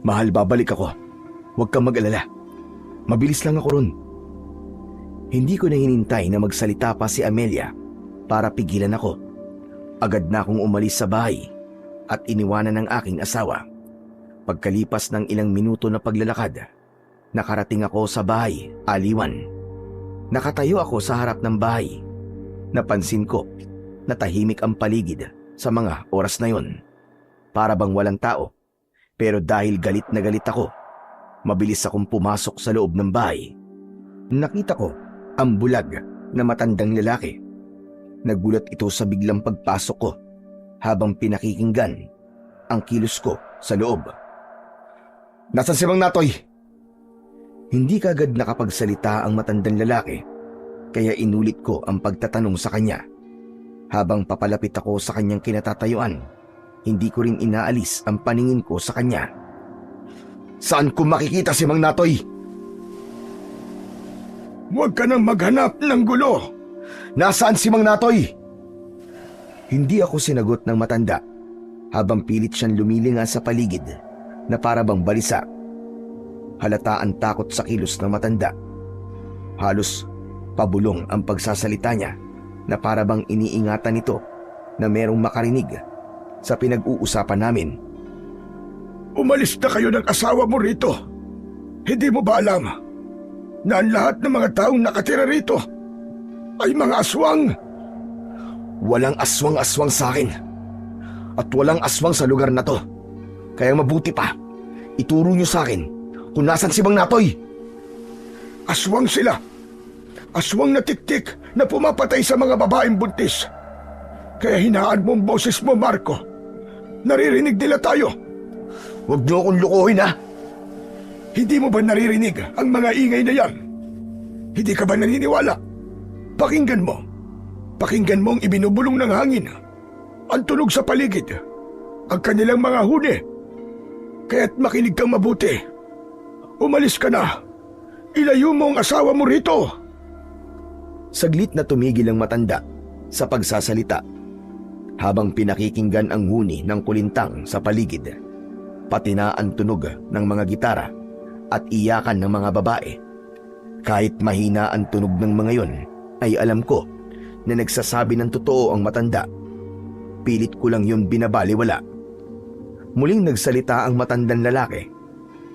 Mahal, babalik ako. Huwag kang mag-alala. Mabilis lang ako ron. Hindi ko na hinintay na magsalita pa si Amelia para pigilan ako. Agad na akong umalis sa bahay at iniwanan ng aking asawa. Pagkalipas ng ilang minuto na paglalakad, nakarating ako sa bahay, aliwan. Nakatayo ako sa harap ng bahay. Napansin ko na tahimik ang paligid sa mga oras na yon. Para bang walang tao. Pero dahil galit na galit ako, mabilis akong pumasok sa loob ng bahay. Nakita ko ang bulag na matandang lalaki. Nagulat ito sa biglang pagpasok ko habang pinakikinggan ang kilos ko sa loob. Nasaan si Mang Natoy? Hindi kagad nakapagsalita ang matandang lalaki, kaya inulit ko ang pagtatanong sa kanya. Habang papalapit ako sa kanyang kinatatayuan, hindi ko rin inaalis ang paningin ko sa kanya. Saan ko makikita si Mang Natoy? Huwag ka nang maghanap ng gulo. Nasaan si Mang Natoy? Hindi ako sinagot ng matanda habang pilit siyang lumilinga sa paligid na para bang balisa. Halata ang takot sa kilos ng matanda. Halos pabulong ang pagsasalita niya na para bang iniingatan nito na merong makarinig sa pinag-uusapan namin. Umalis na kayo ng asawa mo rito. Hindi mo ba alam na ang lahat ng mga taong nakatira rito ay mga aswang? Walang aswang-aswang sa akin. At walang aswang sa lugar na to. Kaya mabuti pa, ituro niyo sa akin kung nasan si Mang Natoy. Aswang sila. Aswang na tiktik na pumapatay sa mga babaeng buntis. Kaya hinaan mo ang boses mo, Marco. Naririnig nila tayo. Huwag niyo akong lukuhin, ha? Hindi mo ba naririnig ang mga ingay na yan? Hindi ka ba naniniwala? Pakinggan mo. Pakinggan mo ang ibinubulong ng hangin. Ang tunog sa paligid. Ang kanilang mga huni. Kaya't makinig kang mabuti. Umalis ka na. Ilayo mo ang asawa mo rito. Saglit na tumigil ang matanda sa pagsasalita habang pinakikinggan ang huni ng kulintang sa paligid, pati na ang tunog ng mga gitara at iyakan ng mga babae. Kahit mahina ang tunog ng mga yon, ay alam ko na nagsasabi ng totoo ang matanda. Pilit ko lang yun binabaliwala. Muling nagsalita ang matandang lalaki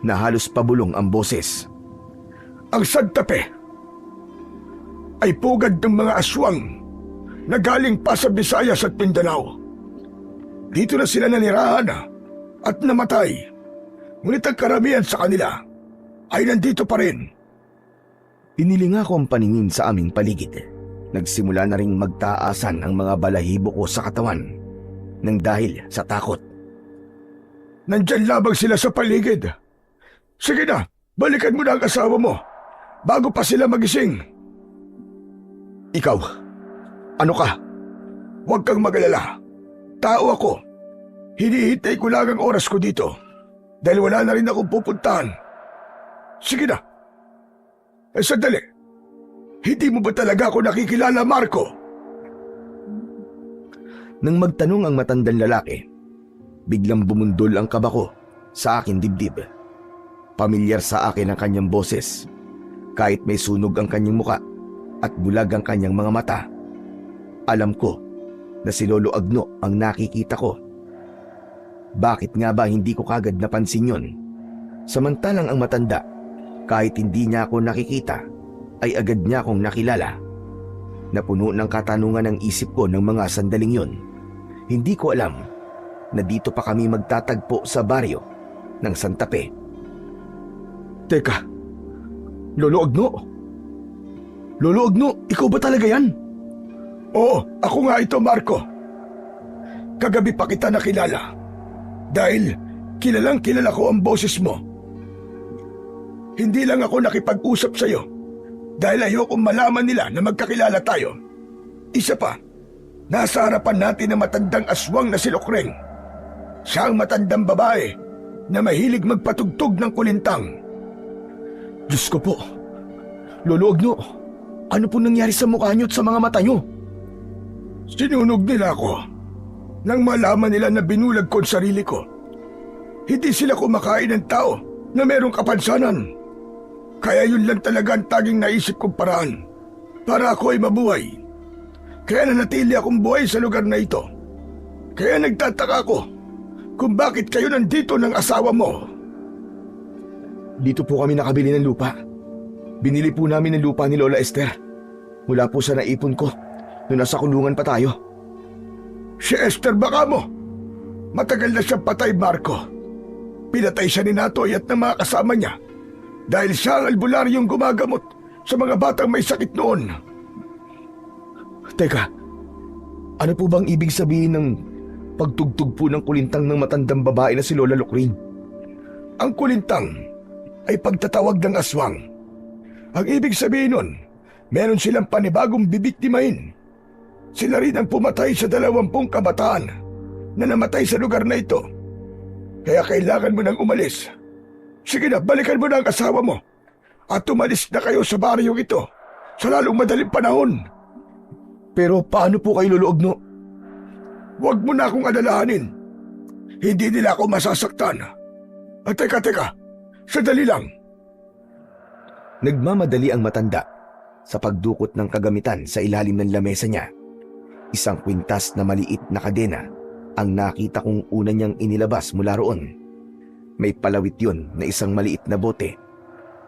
na halos pabulong ang boses. Ang Santa Fe ay pugad ng mga aswang na galing pa sa Visayas at Mindanao. Dito na sila nanirahan at namatay. Ngunit ang karamihan sa kanila ay nandito pa rin. Inilinga ko ang paningin sa aming paligid. Nagsimula na ring magtaasan ang mga balahibo ko sa katawan nang dahil sa takot. Nandyan labang sila sa paligid. Sige na, balikan mo na ang asawa mo bago pa sila magising. Ikaw, ano ka? Huwag kang magalala. Tao ako. Hinihintay ko lang ang oras ko dito dahil wala na rin akong pupuntahan. Sige na. Sandali. Hindi mo ba talaga ako nakikilala, Marco? Nang magtanong ang matandang lalaki, biglang bumundol ang kaba ko sa aking dibdib. Pamilyar sa akin ang kanyang boses, kahit may sunog ang kanyang muka at bulag ang kanyang mga mata. Alam ko na si Lolo Agno ang nakikita ko. Bakit nga ba hindi ko kagad napansin yon? Samantalang ang matanda, kahit hindi niya ako nakikita, ay agad niya akong nakilala. Napuno ng katanungan ang isip ko ng mga sandaling yon. Hindi ko alam na dito pa kami magtatagpo sa baryo ng Santa Fe. Teka, Lolo Agno? Lolo Agno, ikaw ba talaga yan? Oo, ako nga ito, Marco. Kagabi pa kita nakilala dahil kilalang kilala ko ang boses mo. Hindi lang ako nakipag-usap sa'yo dahil ayokong malaman nila na magkakilala tayo. Isa pa, nasa harapan natin ang matandang aswang na si Lokreng. Siya ang matandang babae na mahilig magpatugtog ng kulintang. Diyos ko po, Lolo Agno, ano po nangyari sa mukha niyo at sa mga mata niyo? Sinunog nila ako nang malaman nila na binulag ko ang sarili ko. Hindi sila kumakain ng tao na merong kapansanan. Kaya yun lang talaga ang taging naisip kong paraan para ako ay mabuhay. Kaya nanatili akong buhay sa lugar na ito. Kaya nagtataka ako kung bakit kayo nandito ng asawa mo. Dito po kami nakabili ng lupa. Binili po namin ng lupa ni Lola Esther mula po sa naipon ko noong nasa kulungan pa tayo. Si Esther baka mo. Matagal na siyang patay, Marco. Pinatay siya ni Natoy at ng mga kasama niya dahil siya ang albularyong gumagamot sa mga batang may sakit noon. Teka, ano po bang ibig sabihin ng pagtugtog po ng kulintang ng matandang babae na si Lola Lokring? Ang kulintang ay pagtatawag ng aswang. Ang ibig sabihin nun, meron silang panibagong bibiktimahin. Sila rin ang pumatay sa 20 kabataan na namatay sa lugar na ito. Kaya kailangan mo nang umalis. Sige na, balikan mo na ang asawa mo at umalis na kayo sa baryong ito sa lalong madaling panahon. Pero paano po kayo, Lolo Agno? Huwag mo na akong alalahanin. Hindi nila ako masasaktan. Teka. Sandali lang. Nagmamadali ang matanda sa pagdukot ng kagamitan sa ilalim ng lamesa niya. Isang kwintas na maliit na kadena ang nakita kong una niyang inilabas mula roon. May palawit yun na isang maliit na bote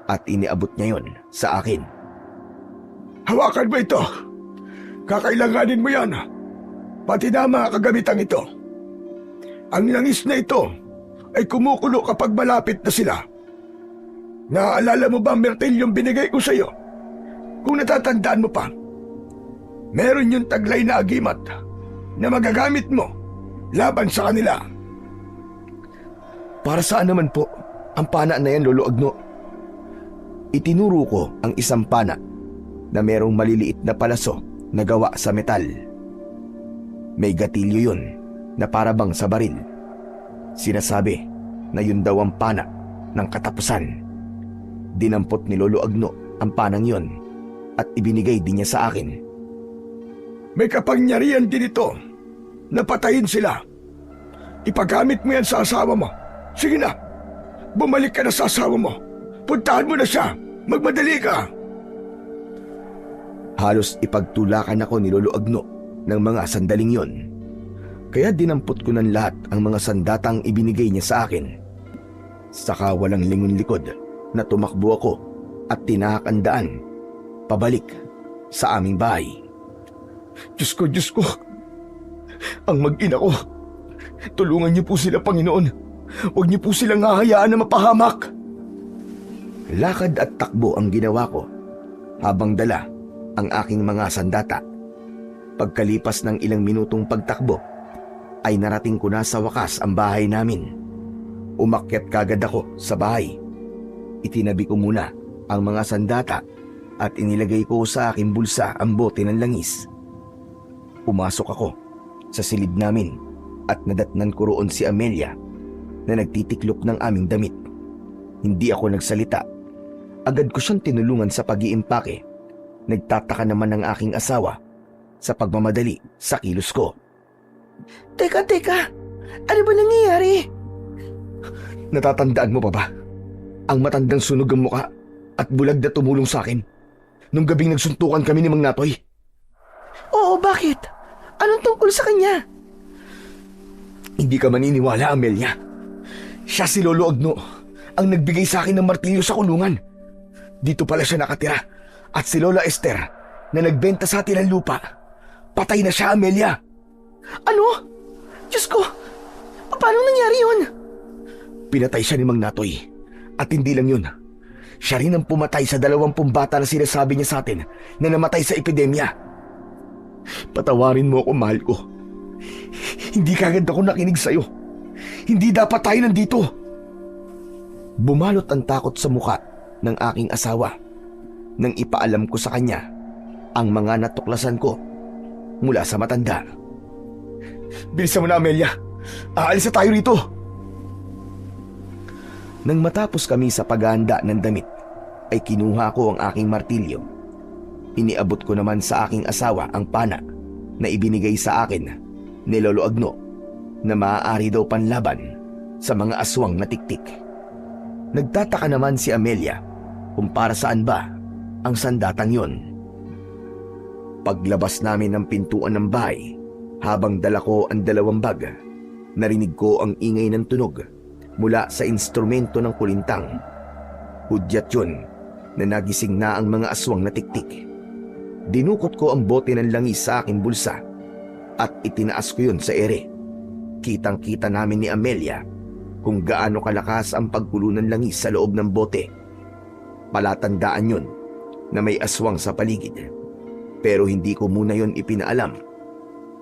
at iniabot niya yon sa akin. Hawakan mo ito. Kakailanganin mo yan. Pati na mga kagamitang ito. Ang langis na ito ay kumukulo kapag malapit na sila. Naaalala mo ba ang martilyong binigay ko sa iyo? Kung natatandaan mo pa, meron yung taglay na agimat na magagamit mo laban sa kanila. Para saan naman po ang pana na yan, Lolo Agno? Itinuro ko ang isang pana na merong maliliit na palaso na gawa sa metal. May gatilyo yun na parabang sa baril. Sinasabi na yun daw ang pana ng katapusan. Dinampot ni Lolo Agno ang panang yun at ibinigay din niya sa akin. May kapangyarihan din ito na patayin sila. Ipagamit mo yan sa asawa mo. Sige na, bumalik ka na sa asawa mo. Puntahan mo na siya. Magmadali ka. Halos ipagtulakan ako ni Lolo Agno ng mga sandaling yon. Kaya dinampot ko ng lahat ang mga sandatang ibinigay niya sa akin. Saka walang lingon likod na tumakbo ako at tinahak ang daan pabalik sa aming bahay. Diyos ko. Ang mag-ina ko. Tulungan niyo po sila, Panginoon. Huwag niyo po silang hahayaan na mapahamak. Lakad at takbo ang ginawa ko habang dala ang aking mga sandata. Pagkalipas ng ilang minutong pagtakbo, ay narating ko na sa wakas ang bahay namin. Umakyat kagad ako sa bahay. Itinabi ko muna ang mga sandata at inilagay ko sa aking bulsa ang bote ng langis. Pumasok ako sa silid namin at nadatnan ko roon si Amelia na nagtitiklop ng aming damit. Hindi ako nagsalita. Agad ko siyang tinulungan sa pag-iimpake. Nagtataka naman ang aking asawa sa pagmamadali sa kilos ko. Teka, ano ba nangyayari? Natatandaan mo pa ba? Ang matandang sunog ang muka at bulag na tumulong sa akin nung gabing nagsuntukan kami ni Mang Natoy. Oo, bakit? Anong tungkol sa kanya? Hindi ka maniniwala, Amelia. Siya si Lolo Agno ang nagbigay sa akin ng martilyo sa kulungan. Dito pala siya nakatira. At si Lola Esther na nagbenta sa atin ng lupa. Patay na siya, Amelia. Ano? Diyos ko, paano nangyari yun? Pinatay siya ni Mang Natoy. At hindi lang yun. Siya rin ang pumatay sa 20 bata na sinasabi niya sa atin na namatay sa epidemya. Patawarin mo ako, mahal ko. Hindi kagad ako nakinig sa'yo. Hindi dapat tayo nandito. Bumalot ang takot sa muka ng aking asawa nang ipaalam ko sa kanya ang mga natuklasan ko mula sa matanda. Bilisan mo na, Amelia. Aalis na tayo rito. Nang matapos kami sa paghahanda ng damit, ay kinuha ko ang aking martilyo. Iniabot ko naman sa aking asawa ang pana na ibinigay sa akin ni Lolo Agno na maaari daw panlaban sa mga aswang na tiktik. Nagtataka naman si Amelia kung para saan ba ang sandatang yon. Paglabas namin ng pintuan ng bahay, habang dala ko ang 2 bag, narinig ko ang ingay ng tunog mula sa instrumento ng kulintang. Hudyat yun na nagising na ang mga aswang na tiktik. Dinukot ko ang bote ng langis sa aking bulsa at itinaas ko yun sa ere. Kitang-kita namin ni Amelia kung gaano kalakas ang pagkulo ng langis sa loob ng bote. Palatandaan yun na may aswang sa paligid. Pero hindi ko muna yun ipinaalam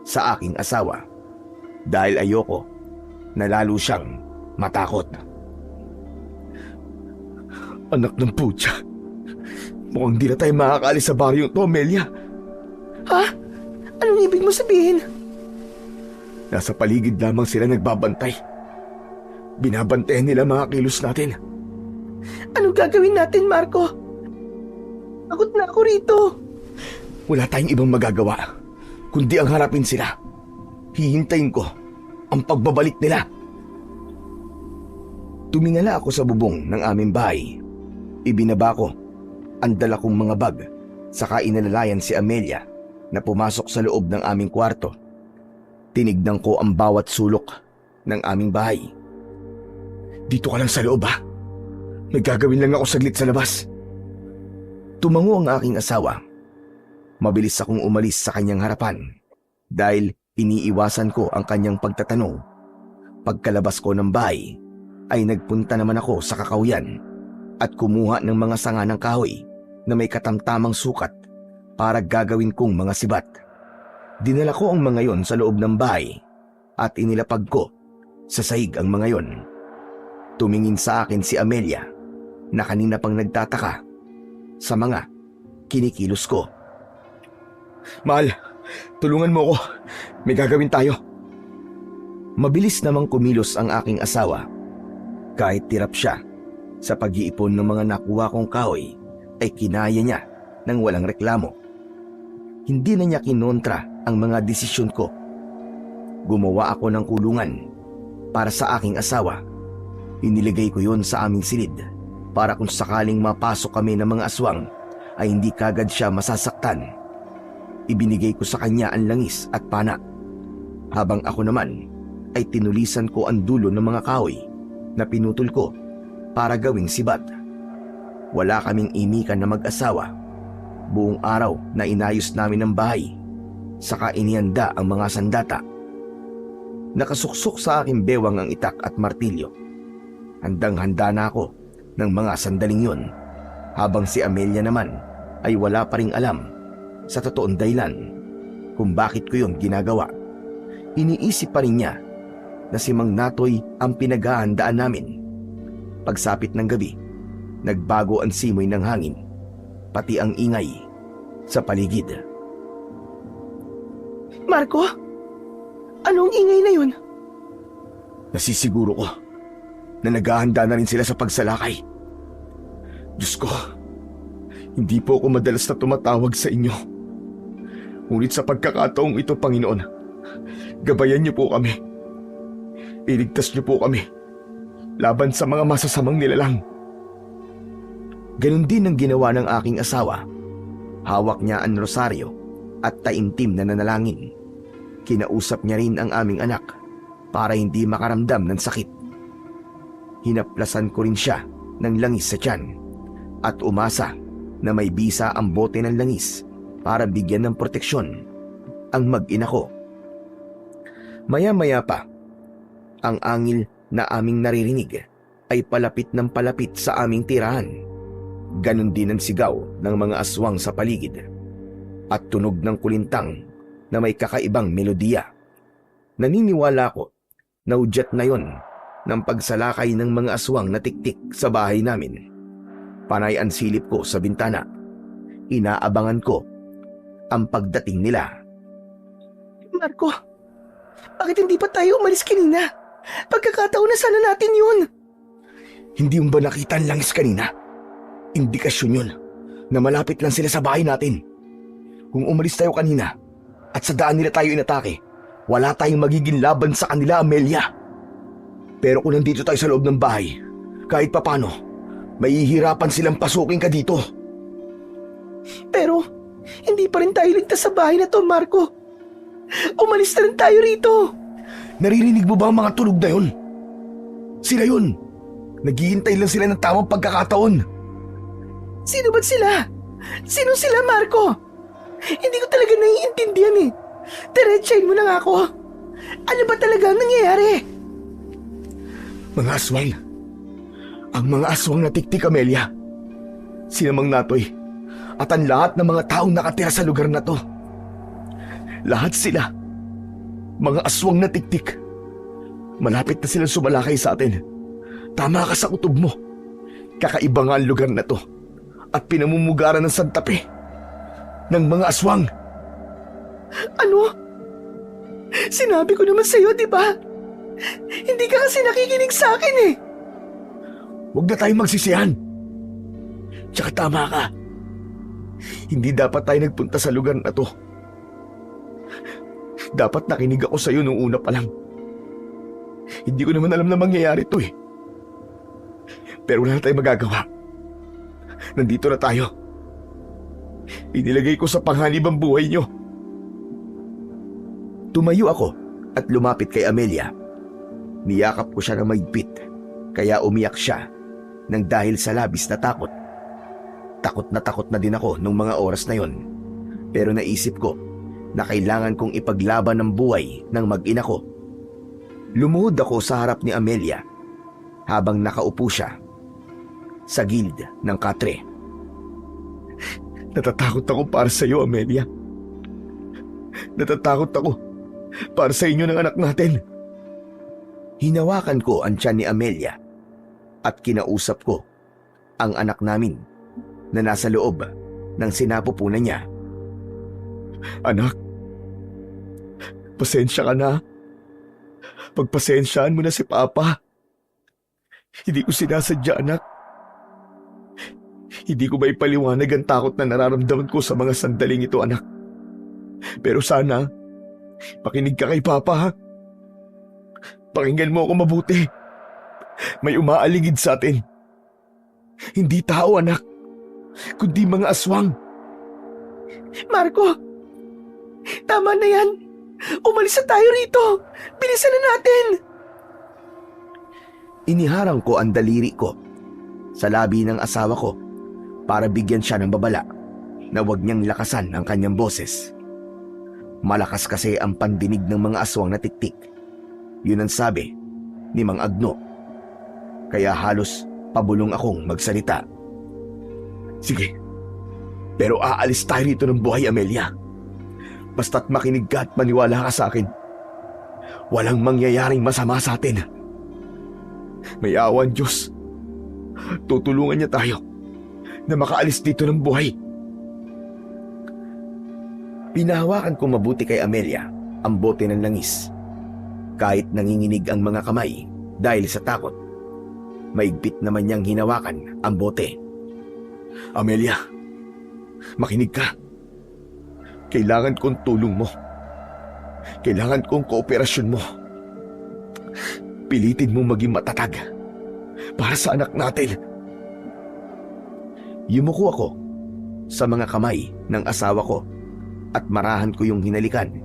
sa aking asawa dahil ayoko na lalo siyang matakot. Anak ng putya, mukhang di na tayo makakaalis sa baryong to, Amelia. Ha? Anong ibig mo sabihin? Nasa paligid lamang sila nagbabantay. Binabantayan nila mga kilos natin. Anong gagawin natin, Marco? Pagod na ako rito. Wala tayong ibang magagawa kundi ang harapin sila. Hihintayin ko ang pagbabalik nila. Tumingala ako sa bubong ng aming bahay. Ibinaba ko ang dala kong mga bag, saka inalalayan si Amelia na pumasok sa loob ng aming kwarto. Tinignan ko ang bawat sulok ng aming bahay. "Dito ka lang sa loob, ha? May gagawin lang ako saglit sa labas." Tumango ang aking asawa. Mabilis akong umalis sa kanyang harapan dahil iniiwasan ko ang kanyang pagtatanong. Pagkalabas ko ng bahay ay nagpunta naman ako sa kakawyan at kumuha ng mga sanga ng kahoy na may katamtamang sukat para gagawin kong mga sibat. Dinala ko ang mga yon sa loob ng bahay at inilapag ko sa sahig ang mga yon. Tumingin sa akin si Amelia na kanina pang nagtataka sa mga kinikilos ko. "Mahal, tulungan mo ako. May gagawin tayo." Mabilis namang kumilos ang aking asawa. Kahit tirap siya sa pag-iipon ng mga nakuha kong kahoy, ay kinaya niya ng walang reklamo. Hindi na niya kinontra ang mga desisyon ko. Gumawa ako ng kulungan para sa aking asawa. Iniligay ko yon sa aming silid para kung sakaling mapasok kami ng mga aswang ay hindi kagad siya masasaktan. Ibinigay ko sa kanya ang langis at pana, habang ako naman ay tinulisan ko ang dulo ng mga kahoy na pinutol ko para gawing sibat. Wala kaming imikan na mag-asawa. Buong araw na inayos namin ang bahay, saka inihanda ang mga sandata. Nakasuksok sa aking bewang ang itak at martilyo. Handang-handa na ako ng mga sandaling yon, habang si Amelia naman ay wala pa ring alam sa totoong dahilan kung bakit ko yon ginagawa. Iniisip pa rin niya na si Mang Natoy ang pinaghahandaan namin. Pagsapit ng gabi, nagbago ang simoy ng hangin, pati ang ingay sa paligid. Marco? Anong ingay na yun? Nasisiguro ko na naghahanda na rin sila sa pagsalakay. Diyos ko, hindi po ako madalas na tumatawag sa inyo. Ngunit sa pagkakataong ito, Panginoon, gabayan niyo po kami. Iligtas niyo po kami laban sa mga masasamang nilalang. Ganon din ang ginawa ng aking asawa. Hawak niya ang rosaryo at taimtim na nanalangin. Kinausap niya rin ang aming anak para hindi makaramdam ng sakit. Hinaplasan ko rin siya ng langis sa tiyan at umasa na may bisa ang bote ng langis para bigyan ng proteksyon ang mag-ina ko. Maya-maya pa, ang angil na aming naririnig ay palapit ng palapit sa aming tirahan. Ganon din ang sigaw ng mga aswang sa paligid at tunog ng kulintang na may kakaibang melodiya. Naniniwala ko na udyat na yon ng pagsalakay ng mga aswang na tiktik sa bahay namin. Panay ang silip ko sa bintana. Inaabangan ko ang pagdating nila. Marco, bakit hindi pa tayo umalis kanina? Pagkakataon na sana natin yun. Hindi mo ba nakita ang langis kanina? Indikasyon yun na malapit lang sila sa bahay natin. Kung umalis tayo kanina at sa daan nila tayo inatake, wala tayong magiging laban sa kanila, Amelia. Pero kung nandito tayo sa loob ng bahay, kahit papano, mahihirapan silang pasukin ka dito. Pero hindi pa rin tayo ligtas sa bahay na to, Marco. Umalis na rin tayo rito. Naririnig mo ba ang mga tunog na yun? Sila yun. Naghihintay lang sila ng tamang pagkakataon. Sino ba sila? Sino sila, Marco? Hindi ko talaga naiintindihan eh. Diretsahin mo lang ako. Ano ba talaga ang nangyayari? Mga aswang. Ang mga aswang na tiktik, Amelia. Sina Mang Natoy at ang lahat ng mga taong nakatira sa lugar na to. Lahat sila mga aswang na tiktik. Malapit na silang sumalakay sa atin. Tama ka sa kutob mo. Kakaiba nga ang lugar na to at pinamumugaran ng santapi ng mga aswang. Ano? Sinabi ko naman sa'yo, di ba? Hindi ka kasi nakikinig sa akin eh. Huwag na tayong magsisihan. Tsaka tama ka. Hindi dapat tayo nagpunta sa lugar na to. Dapat nakinig ako sa'yo nung una pa lang. Hindi ko naman alam na mangyayari to eh. Pero wala na tayong magagawa. Nandito na tayo. Inilagay ko sa panganib ang buhay niyo. Tumayo ako at lumapit kay Amelia. Niyakap ko siya ng mahigpit, kaya umiyak siya nang dahil sa labis na takot. Takot na din ako nung mga oras na yon. Pero naisip ko na kailangan kong ipaglaban ang buhay ng mag-ina ko. Lumuhod ako sa harap ni Amelia habang nakaupo siya sa gilid ng katre. Natatakot ako para sa iyo, Amelia. Natatakot ako para sa inyo ng anak natin. Hinawakan ko ang tiyan ni Amelia at kinausap ko ang anak namin na nasa loob ng sinapupunan niya. Anak, pasensya ka na. Pagpasensyaan mo na si Papa. Hindi ko sinasadya, anak. Hindi ko ba ipaliwanag ang takot na nararamdaman ko sa mga sandaling ito, anak. Pero sana, pakinig ka kay Papa, ha? Pakinggan mo ako mabuti. May umaaligid sa atin. Hindi tao, anak, kundi mga aswang. Marco, tama na yan. Umalis na tayo rito. Bilisan na natin. Iniharang ko ang daliri ko sa labi ng asawa ko para bigyan siya ng babala na huwag niyang lakasan ang kanyang boses. Malakas kasi ang pandinig ng mga aswang na tiktik. Yun ang sabi ni Mang Agno. Kaya halos pabulong akong magsalita. Sige, pero aalis tayo rito ng buhay, Amelia. Basta't makinig ka at maniwala ka sa akin. Walang mangyayaring masama sa atin. May awan, Diyos. Tutulungan niya tayo na makaalis dito ng buhay. Pinahawakan ko mabuti kay Amelia ang bote ng langis. Kahit nanginginig ang mga kamay dahil sa takot, maigpit naman niyang hinawakan ang bote. Amelia, makinig ka. Kailangan kong tulong mo. Kailangan kong kooperasyon mo. Pilitin mo maging matatag para sa anak natin. Yumuko ako sa mga kamay ng asawa ko at marahan ko yung hinalikan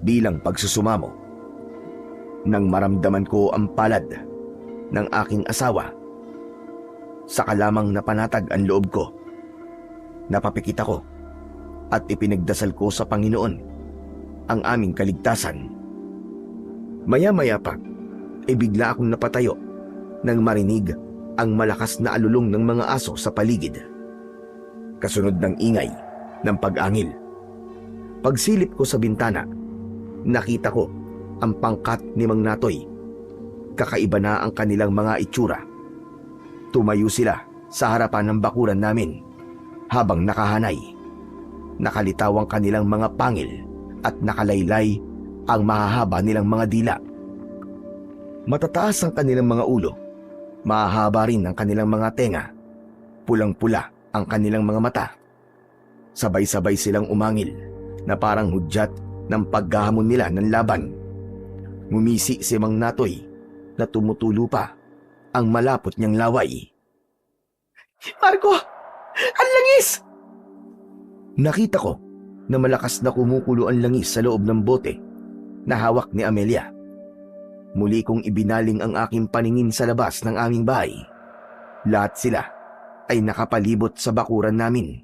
bilang pagsusumamo. Nang maramdaman ko ang palad ng aking asawa, saka lamang napanatag ang loob ko. Napapikit ako at ipinagdasal ko sa Panginoon ang aming kaligtasan. Maya-maya pa, bigla akong napatayo nang marinig ang malakas na alulong ng mga aso sa paligid. Kasunod ng ingay ng pag-angil. Pagsilip ko sa bintana, nakita ko ang pangkat ni Mang Natoy. Kakaiba na ang kanilang mga itsura. Tumayo sila sa harapan ng bakuran namin habang nakahanay. Nakalitaw ang kanilang mga pangil at nakalaylay ang mahahaba nilang mga dila. Matataas ang kanilang mga ulo, mahahaba rin ang kanilang mga tenga, pulang-pula ang kanilang mga mata. Sabay-sabay silang umangil na parang hudyat ng paghahamon nila ng laban. Ngumisi si Mang Natoy na tumutulo pa ang malapot niyang laway. Marco, ang langis! Nakita ko na malakas na kumukulo ang langis sa loob ng bote na hawak ni Amelia. Muli kong ibinaling ang aking paningin sa labas ng aming bahay. Lahat sila ay nakapalibot sa bakuran namin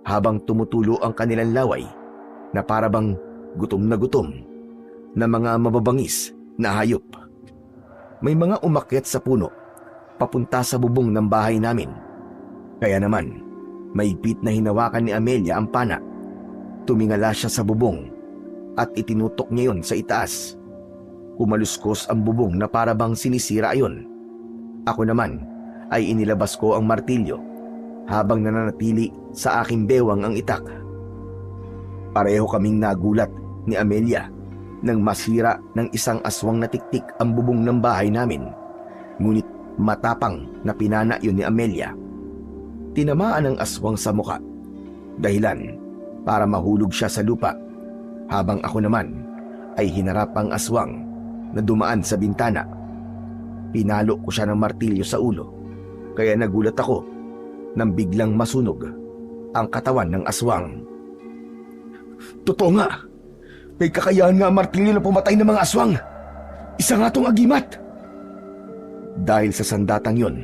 habang tumutulo ang kanilang laway na parabang gutom na mga mababangis na hayop. May mga umakyat sa puno papunta sa bubong ng bahay namin. Kaya naman, maigpit na hinawakan ni Amelia ang pana. Tumingala siya sa bubong at itinutok niya yon sa itaas. Kumaluskos ang bubong na parabang sinisira ayon. Ako naman ay inilabas ko ang martilyo habang nananatili sa aking bewang ang itak. Pareho kaming nagulat ni Amelia nang masira ng isang aswang na tiktik ang bubong ng bahay namin. Ngunit matapang na pinana yun ni Amelia. Tinamaan ang aswang sa muka, dahilan para mahulog siya sa lupa, habang ako naman ay hinarap ang aswang na dumaan sa bintana. Pinalo ko siya ng martilyo sa ulo kaya nagulat ako nang biglang masunog ang katawan ng aswang. Totoo nga. May kakayahan nga ang martilyo na pumatay ng mga aswang. Isa nga tong agimat. Dahil sa sandatang yon,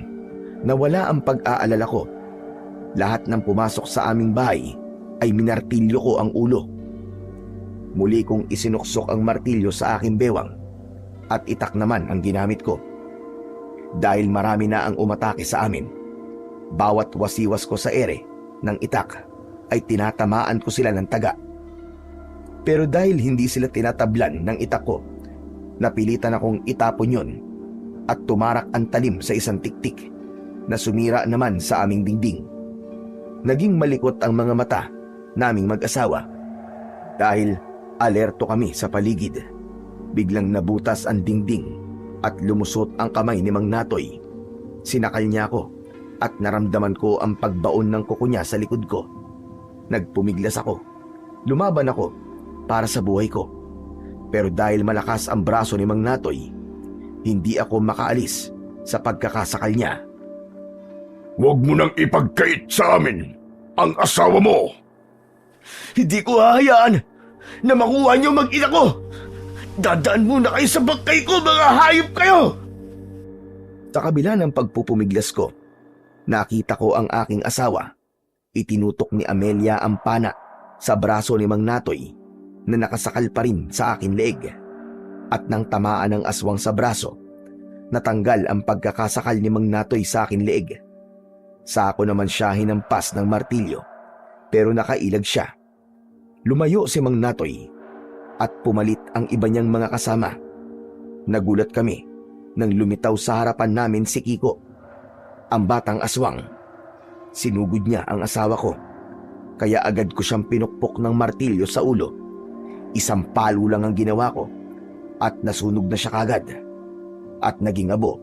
nawala ang pag-aalala ko. Lahat ng pumasok sa aming bahay ay minartilyo ko ang ulo. Muli kong isinuksok ang martilyo sa aking bewang at itak naman ang ginamit ko. Dahil marami na ang umatake sa amin, bawat wasiwas ko sa ere ng itak ay tinatamaan ko sila ng taga. Pero dahil hindi sila tinatablan ng itak ko, napilitan akong itapon yun at tumarak ang talim sa isang tiktik na sumira naman sa aming dingding. Naging malikot ang mga mata naming mag-asawa dahil alerto kami sa paligid. Biglang nabutas ang dingding at lumusot ang kamay ni Mang Natoy. Sinakal niya ako at naramdaman ko ang pagbaon ng kuko niya sa likod ko. Nagpumiglas ako. Lumaban ako para sa buhay ko. Pero dahil malakas ang braso ni Mang Natoy, hindi ako makaalis sa pagkakasakal niya. Huwag mo nang ipagkait sa amin ang asawa mo. Hindi ko hahayaan na makuha niyo mag-ina ko. Dadaan muna kayo sa bangkay ko, mga hayop kayo! Sa kabila ng pagpupumiglas ko, nakita ko ang aking asawa. Itinutok ni Amelia ang pana sa braso ni Mang Natoy na nakasakal pa rin sa aking leeg. At nang tamaan ng aswang sa braso, natanggal ang pagkakasakal ni Mang Natoy sa aking leeg. Sako naman siya hinampas ng martilyo, pero nakailag siya. Lumayo si Mang Natoy at pumalit ang iba niyang mga kasama. Nagulat kami nang lumitaw sa harapan namin si Kiko, ang batang aswang. Sinugod niya ang asawa ko, kaya agad ko siyang pinukpok ng martilyo sa ulo. Isang palo lang ang ginawa ko at nasunog na siya kagad. At naging abo.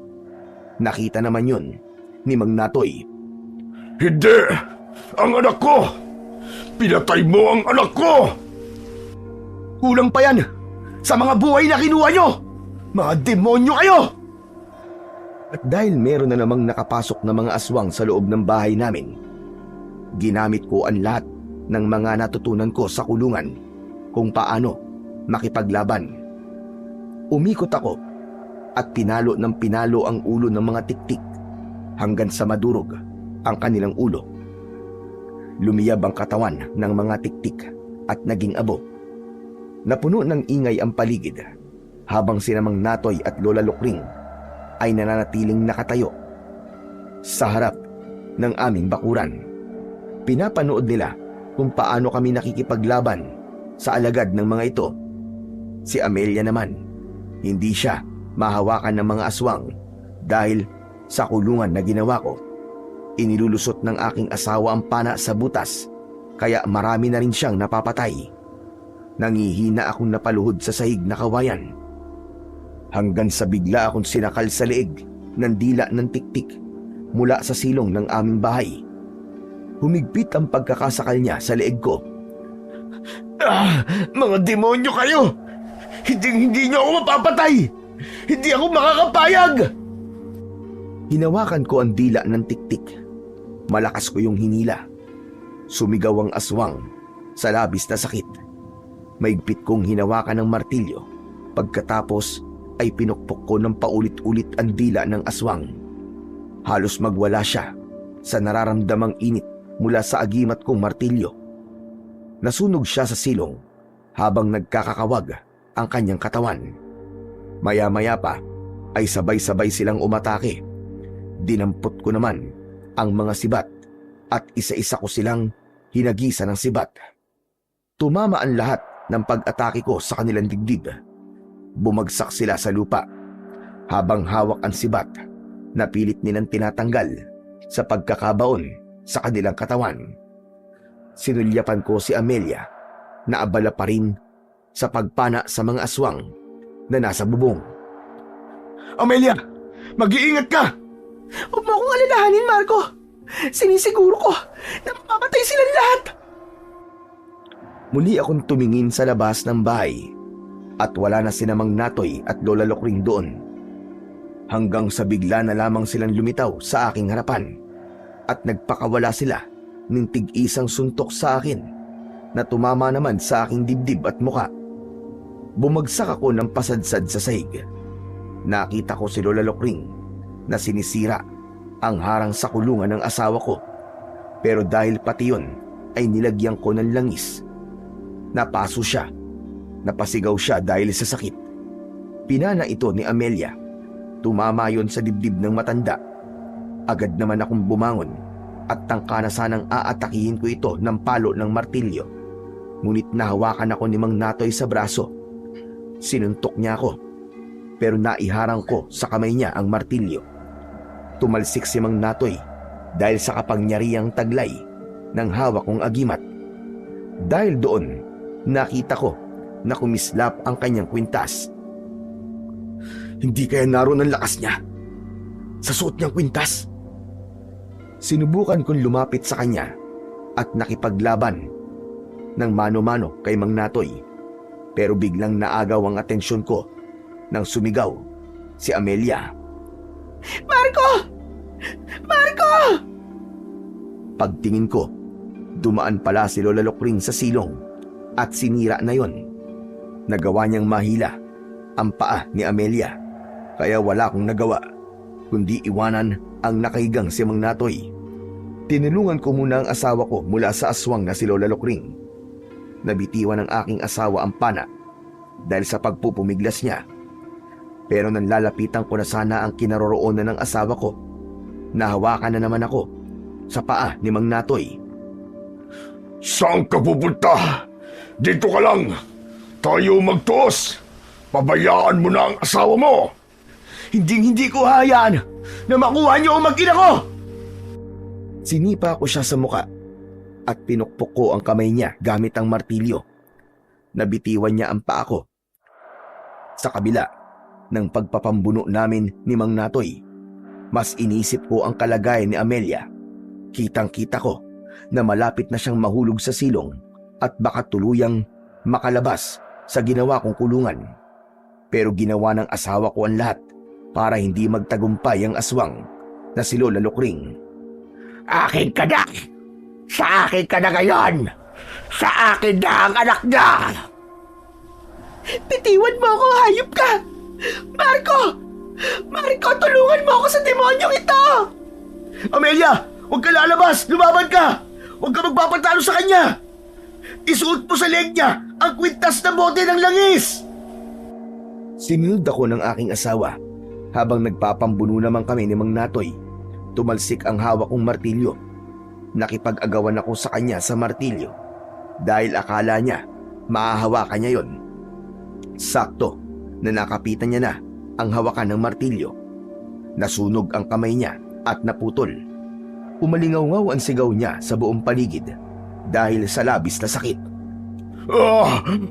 Nakita naman yun ni Mang Natoy. Hindi! Ang anak ko! Pinatay mo ang anak ko! Kulang pa yan sa mga buhay na kinuha nyo! Mga demonyo kayo! At dahil meron na namang nakapasok na mga aswang sa loob ng bahay namin, ginamit ko ang lahat ng mga natutunan ko sa kulungan kung paano makipaglaban. Umikot ako at pinalo ng pinalo ang ulo ng mga tiktik hanggang sa madurog ang kanilang ulo. Lumiyab ang katawan ng mga tiktik at naging abo. Napuno ng ingay ang paligid habang sina Mang Natoy at Lola Lukring ay nananatiling nakatayo sa harap ng aming bakuran. Pinapanood nila kung paano kami nakikipaglaban sa alagad ng mga ito. Si Amelia naman, hindi siya mahawakan ng mga aswang dahil sa kulungan na ginawa ko. Inilulusot ng aking asawa ang pana sa butas, kaya marami na rin siyang napapatay. Nangihina akong napaluhod sa sahig na kawayan. Hanggang sa bigla akong sinakal sa leeg ng dila ng tiktik mula sa silong ng aming bahay. Humigpit ang pagkakasakal niya sa leeg ko. Mga demonyo kayo! Hindi niyo ako mapapatay! Hindi ako makakapayag! Hinawakan ko ang dila ng tiktik. Malakas ko yung hinila. Sumigaw ang aswang sa labis na sakit. Maigpit kong hinawakan ng martilyo. Pagkatapos ay pinukpok ko ng paulit-ulit ang dila ng aswang. Halos magwala siya sa nararamdamang init mula sa agimat kong martilyo. Nasunog siya sa silong habang nagkakakawag ang kanyang katawan. Maya-maya pa ay sabay-sabay silang umatake. Dinampot ko naman ang mga sibat at isa-isa ko silang hinagisa ng sibat. Tumama ang lahat ng pag-atake ko sa kanilang dibdib. Bumagsak sila sa lupa. Habang hawak ang sibat, napilit nilang tinatanggal sa pagkakabaon sa kanilang katawan. Sinulyapan ko si Amelia na abala pa rin sa pagpana sa mga aswang na nasa bubong. Amelia! Mag-iingat ka! Huwag mo akong alalahanin, Marco. Sinisiguro ko na mapapatay silang lahat. Muli akong tumingin sa labas ng bahay at wala na sina Mang Natoy at Lola Lukring doon. hanggang sa bigla na lamang silang lumitaw sa aking harapan at nagpakawala sila ng tig-isang suntok sa akin na tumama naman sa aking dibdib at muka. Bumagsak ako ng pasadsad sa sahig. Nakita ko si Lola Lokring na sinisira ang harang sa kulungan ng asawa ko, pero dahil pati yun ay nilagyan ko ng langis. Napaso siya. Napasigaw siya dahil sa sakit. Pinana ito ni Amelia. Tumama yon sa dibdib ng matanda. Agad naman akong bumangon at tangka na sanang aatakihin ko ito ng palo ng martilyo. Ngunit nahawakan ako ni Mang Natoy sa braso. Sinuntok niya ako, pero naiharang ko sa kamay niya ang martilyo. Tumalsik si Mang Natoy dahil sa kapangyarihang taglay ng hawak kong agimat. Dahil doon, nakita ko na kumislap ang kanyang kwintas. Hindi kaya naroon ang lakas niya sa suot niyang kwintas? Sinubukan kong lumapit sa kanya at nakipaglaban ng mano-mano kay Mang Natoy, pero biglang naagaw ang atensyon ko nang sumigaw si Amelia. Marco! Marco! Pagtingin ko, dumaan pala si Lola Lokring sa silong at sinira na yon. Nagawa niyang mahila ang paa ni Amelia, kaya wala akong nagawa kundi iwanan ang nakahigang si Mang Natoy. Tinulungan ko muna ang asawa ko mula sa aswang na si Lola Lokring. Nabitiwan ng aking asawa ang pana dahil sa pagpupumiglas niya. Pero nang lalapitan ko na sana ang kinaroroonan ng asawa ko, nahawakan na naman ako sa paa ni Mang Natoy. Saan ka pupunta? Dito ka lang. Tayo magtuos. Pabayaan mo na ang asawa mo. Hindi ko hayaan na makuha niyo ang mag-ina ko! Sinipa ko siya sa muka at pinukpok ko ang kamay niya gamit ang martilyo. Nabitiwan niya ang paa ko. Sa kabila ng pagpapambuno namin ni Mang Natoy, mas inisip ko ang kalagayan ni Amelia. Kitang-kita ko na malapit na siyang mahulog sa silong at baka tuluyang makalabas sa ginawa kong kulungan. Pero ginawa ng asawa ko ang lahat para hindi magtagumpay ang aswang na si Lola Lokring. Akin ka na! Sa akin ka na ngayon! Sa akin na ang anak niya! Bitiwan mo ako, hayop ka! Marco! Marco, tulungan mo ako sa demonyong ito! Amelia! Huwag ka lalabas! Lumaban ka! Huwag ka magpapatalo sa kanya! Isuot mo sa leg niya ang kwintas na bote ng langis! Sinunod ako ng aking asawa habang nagpapambuno naman kami ni Mang Natoy. Tumalsik ang hawak kong martilyo. Nakipag-agawan ako sa kanya sa martilyo dahil akala niya mahahawakan niya yon. Sakto na nakapitan niya na ang hawakan ng martilyo. Nasunog ang kamay niya at naputol. Umalingaw-ngaw ang sigaw niya sa buong paligid dahil sa labis na sakit.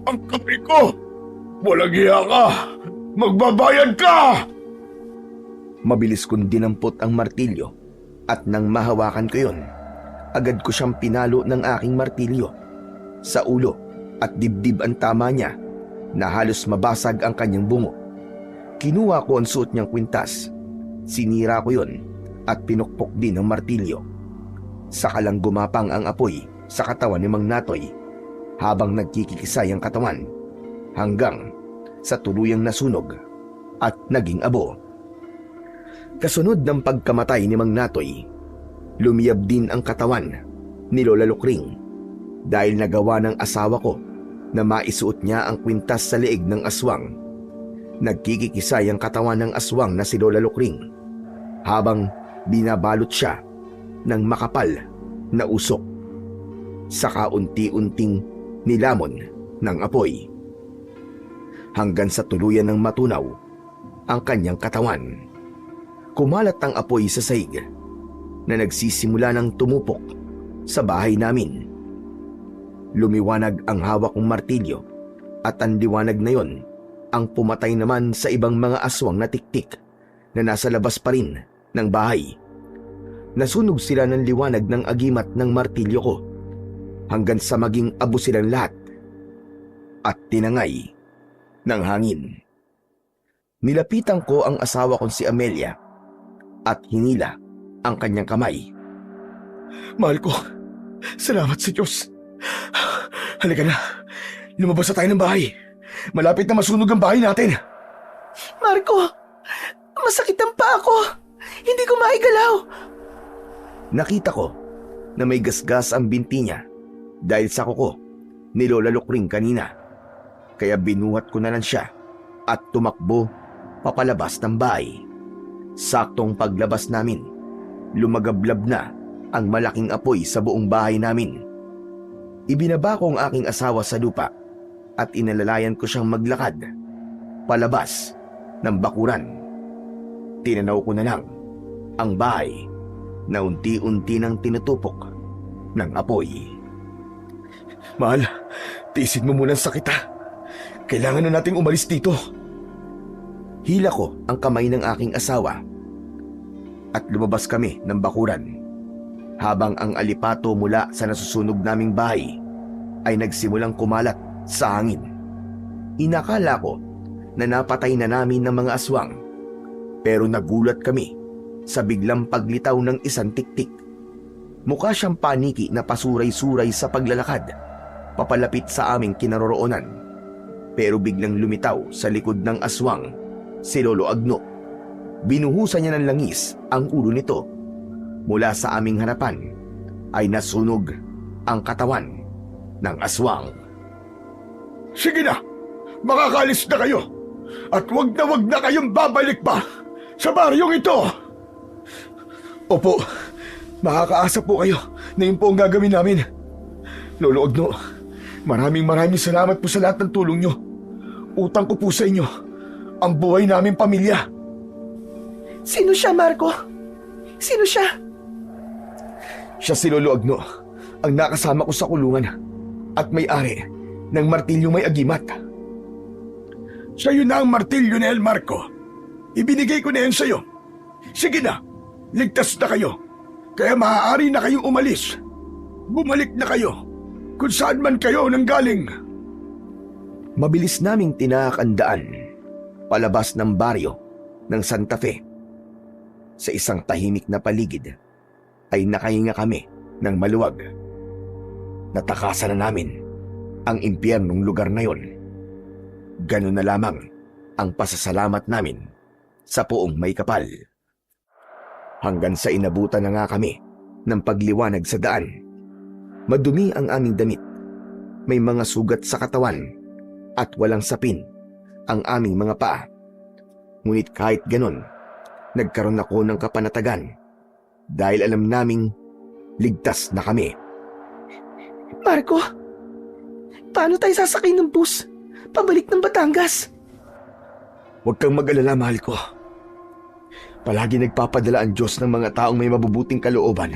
Ang kamay ko! Walang hiya ka! Magbabayad ka! Mabilis kong dinampot ang martilyo at nang mahawakan ko yon, agad ko siyang pinalo ng aking martilyo. Sa ulo at dibdib ang tama niya na halos mabasag ang kanyang bungo. Kinuha ko ang suot niyang kwintas. Sinira ko yon at pinukpok din ang martilyo. Saka lang gumapang ang apoy sa katawan ni Mang Natoy habang nagkikikisay ang katawan hanggang sa tuluyang nasunog at naging abo. Kasunod ng pagkamatay ni Mang Natoy, lumiyab din ang katawan ni Lola Lokring dahil nagawa ng asawa ko na maisuot niya ang kwintas sa leeg ng aswang. Nagkikikisay ang katawan ng aswang na si Lola Lokring habang binabalot siya ng makapal na usok. Saka unti-unting nilamon ng apoy hanggang sa tuluyan ng matunaw ang kanyang katawan. Kumalat ang apoy sa sahig na nagsisimula ng tumupok sa bahay namin. Lumiwanag ang hawak kong martilyo at ang liwanag na yon ang pumatay naman sa ibang mga aswang na tiktik na nasa labas pa rin ng bahay. Nasunog sila ng liwanag ng agimat ng martilyo ko hanggang sa maging abo silang lahat at tinangay ng hangin. Nilapitan ko ang asawa kong si Amelia at hinila ang kanyang kamay. Mahal ko, salamat sa Diyos. Halika na, lumabas na tayo ng bahay. Malapit na masunog ang bahay natin. Marco, masakit ang paa ko. Hindi ko maigalaw. Nakita ko na may gasgas ang binti niya dahil sa kuko ni Lola Lukring kanina. Kaya binuhat ko na lang siya at tumakbo papalabas ng bahay. Saktong paglabas namin, lumagablab na ang malaking apoy sa buong bahay namin. Ibinaba ko ang aking asawa sa lupa at inalalayan ko siyang maglakad palabas ng bakuran. Tinanaw ko na lang ang bahay na unti-unti nang tinutupok ng apoy. Mahal, tiisin mo muna ang sakit ha. Kailangan na nating umalis dito. Hila ko ang kamay ng aking asawa at lumabas kami ng bakuran habang ang alipato mula sa nasusunog naming bahay ay nagsimulang kumalat sa hangin. Inakala ko na napatay na namin ng mga aswang pero nagulat kami sa biglang paglitaw ng isang tiktik. Mukha siyang paniki na pasuray-suray sa paglalakad papalapit sa aming kinaroroonan pero biglang lumitaw sa likod ng aswang si Lolo Agno. Binuhusan niya ng langis ang ulo nito. Mula sa aming harapan ay nasunog ang katawan ng aswang. Sige na, makakalis na kayo. At wag na kayong babalik pa sa baryong ito. Opo, makakaasa po kayo na yun po ang gagawin namin. Lolo Agno, maraming salamat po sa lahat ng tulong nyo. Utang ko po sa inyo ang buhay naming pamilya. Sino siya, Marco? Sino siya? Siya si Lolo Agno, ang nakasama ko sa kulungan at may-ari ng martilyo may agimat. Siya yun na ang martilyo ni El Marco. Ibinigay ko na yan sa'yo. Sige na, ligtas na kayo. Kaya maaari na kayong umalis. Bumalik na kayo kung saan man kayo nanggaling. Mabilis naming tinahak ang daan palabas ng baryo ng Santa Fe. Sa isang tahimik na paligid ay nakahinga kami ng maluwag. Natakasan na namin ang impyernong lugar na yon. Ganun na lamang ang pasasalamat namin sa Poong May Kapal. Hanggang sa inabutan na nga kami ng pagliwanag sa daan. Madumi ang aming damit. May mga sugat sa katawan at walang sapin ang aming mga paa. Ngunit kahit ganun, nagkaroon ako ng kapanatagan dahil alam naming ligtas na kami. Marco, paano tayo sasakay ng bus pabalik ng Batangas? Huwag kang mag-alala, mahal ko. Palagi nagpapadala ang Diyos ng mga taong may mabubuting kalooban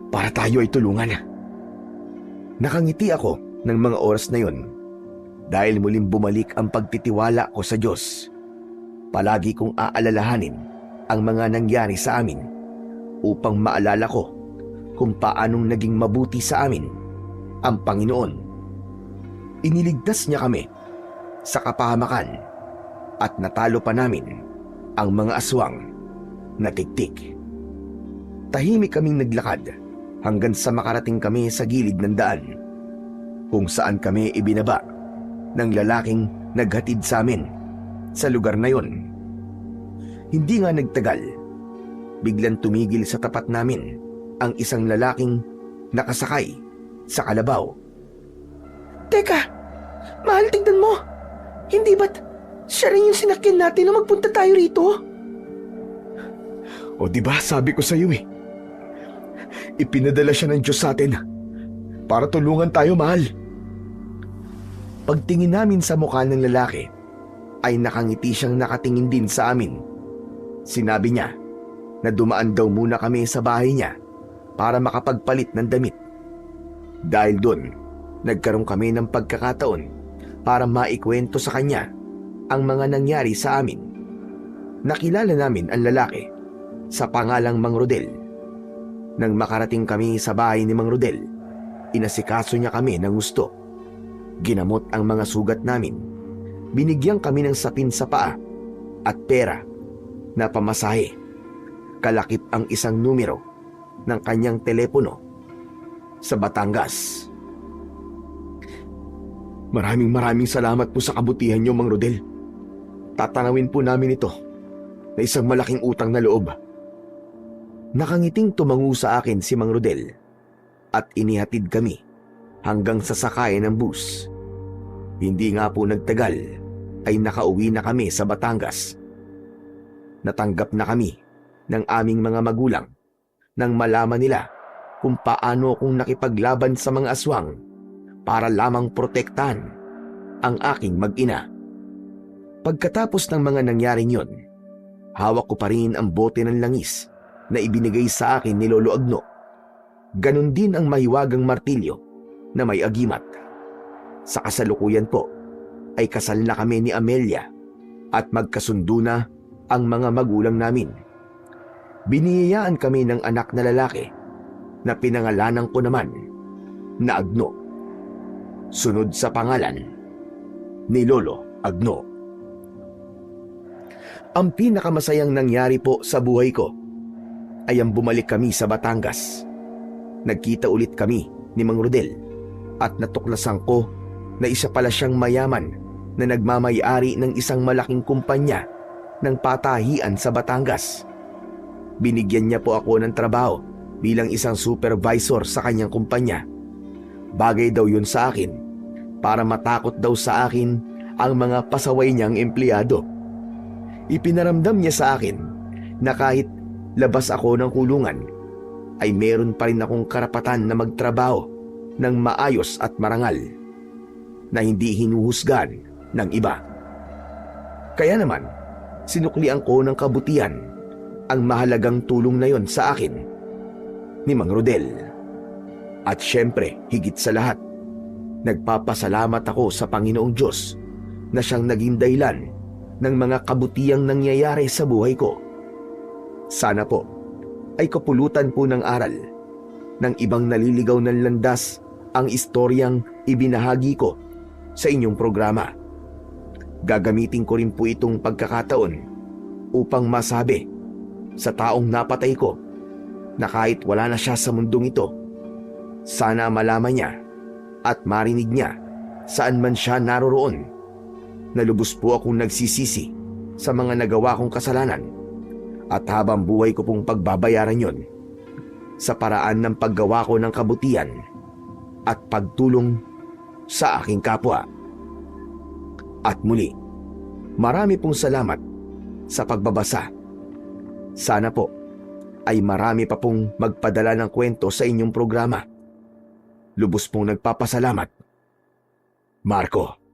para tayo ay tulungan. Nakangiti ako ng mga oras na yon dahil muling bumalik ang pagtitiwala ko sa Diyos. Palagi kong aalalahanin ang mga nangyari sa amin upang maalala ko kung paanong naging mabuti sa amin ang Panginoon. Iniligtas niya kami sa kapahamakan at natalo pa namin ang mga aswang na tiktik. Tahimik kaming naglakad hanggang sa makarating kami sa gilid ng daan kung saan kami ibinaba ng lalaking naghatid sa amin sa lugar na yon. Hindi nga nagtagal, biglang tumigil sa tapat namin ang isang lalaking nakasakay sa kalabaw. Teka, mahal, tignan mo. Hindi ba't siya rin yung sinakyan natin na magpunta tayo rito? O diba sabi ko sa iyo ipinadala siya ng Diyos sa atin para tulungan tayo, mahal. Pagtingin namin sa mukha ng lalaki ay nakangiti siyang nakatingin din sa amin. Sinabi niya na dumaan daw muna kami sa bahay niya para makapagpalit ng damit. Dahil doon, nagkaroon kami ng pagkakataon para maikwento sa kanya ang mga nangyari sa amin. Nakilala namin ang lalaki sa pangalang Mang Rodel. Nang makarating kami sa bahay ni Mang Rodel, inasikaso niya kami ng gusto. Ginamot ang mga sugat namin. Binigyan kami ng sapin sa paa at pera na pamasahe, kalakip ang isang numero ng kanyang telepono sa Batangas. Maraming salamat po sa kabutihan niyo, Mang Rodel. Tatanawin po namin ito na isang malaking utang na loob. Nakangiting tumango sa akin si Mang Rodel at inihatid kami hanggang sa sakayan ng bus. Hindi nga po nagtagal ay nakauwi na kami sa Batangas. Natanggap na kami ng aming mga magulang nang malaman nila kung paano akong nakipaglaban sa mga aswang para lamang protektahan ang aking mag-ina. Pagkatapos ng mga nangyaring yon, hawak ko pa rin ang bote ng langis na ibinigay sa akin ni Lolo Agno. Ganon din ang mahiwagang martilyo na may agimat. Sa kasalukuyan po ay kasal na kami ni Amelia at magkasundo na ang mga magulang namin. Biniyayaan kami ng anak na lalaki na pinangalanan ko naman na Agno, sunod sa pangalan ni Lolo Agno. Ang pinakamasayang nangyari po sa buhay ko ay ang bumalik kami sa Batangas. Nagkita ulit kami ni Mang Rodel at natuklasan ko na isa pala siyang mayaman na nagmamay-ari ng isang malaking kumpanya ng patahian sa Batangas. Binigyan niya po ako ng trabaho bilang isang supervisor sa kanyang kumpanya. Bagay daw yun sa akin para matakot daw sa akin ang mga pasaway niyang empleyado. Ipinaramdam niya sa akin na kahit labas ako ng kulungan ay meron pa rin akong karapatan na magtrabaho ng maayos at marangal na hindi hinuhusgan ng iba. Kaya naman, sinuklian ko ng kabutihan ang mahalagang tulong na yon sa akin ni Mang Rodel. At syempre, higit sa lahat, nagpapasalamat ako sa Panginoong Diyos na siyang naging dahilan ng mga kabutihang nangyayari sa buhay ko. Sana po ay kapulutan po ng aral ng ibang naliligaw ng landas ang istoryang ibinahagi ko sa inyong programa. Gagamitin ko rin po itong pagkakataon upang masabi sa taong napatay ko na kahit wala na siya sa mundong ito, sana malaman niya at marinig niya saan man siya naroroon na lubos po akong nagsisisi sa mga nagawa kong kasalanan at habang buhay ko pong pagbabayaran yon sa paraan ng paggawa ko ng kabutihan at pagtulong sa aking kapwa. At muli, marami pong salamat sa pagbabasa. Sana po ay marami pa pong magpadala ng kwento sa inyong programa. Lubos pong nagpapasalamat, Marco.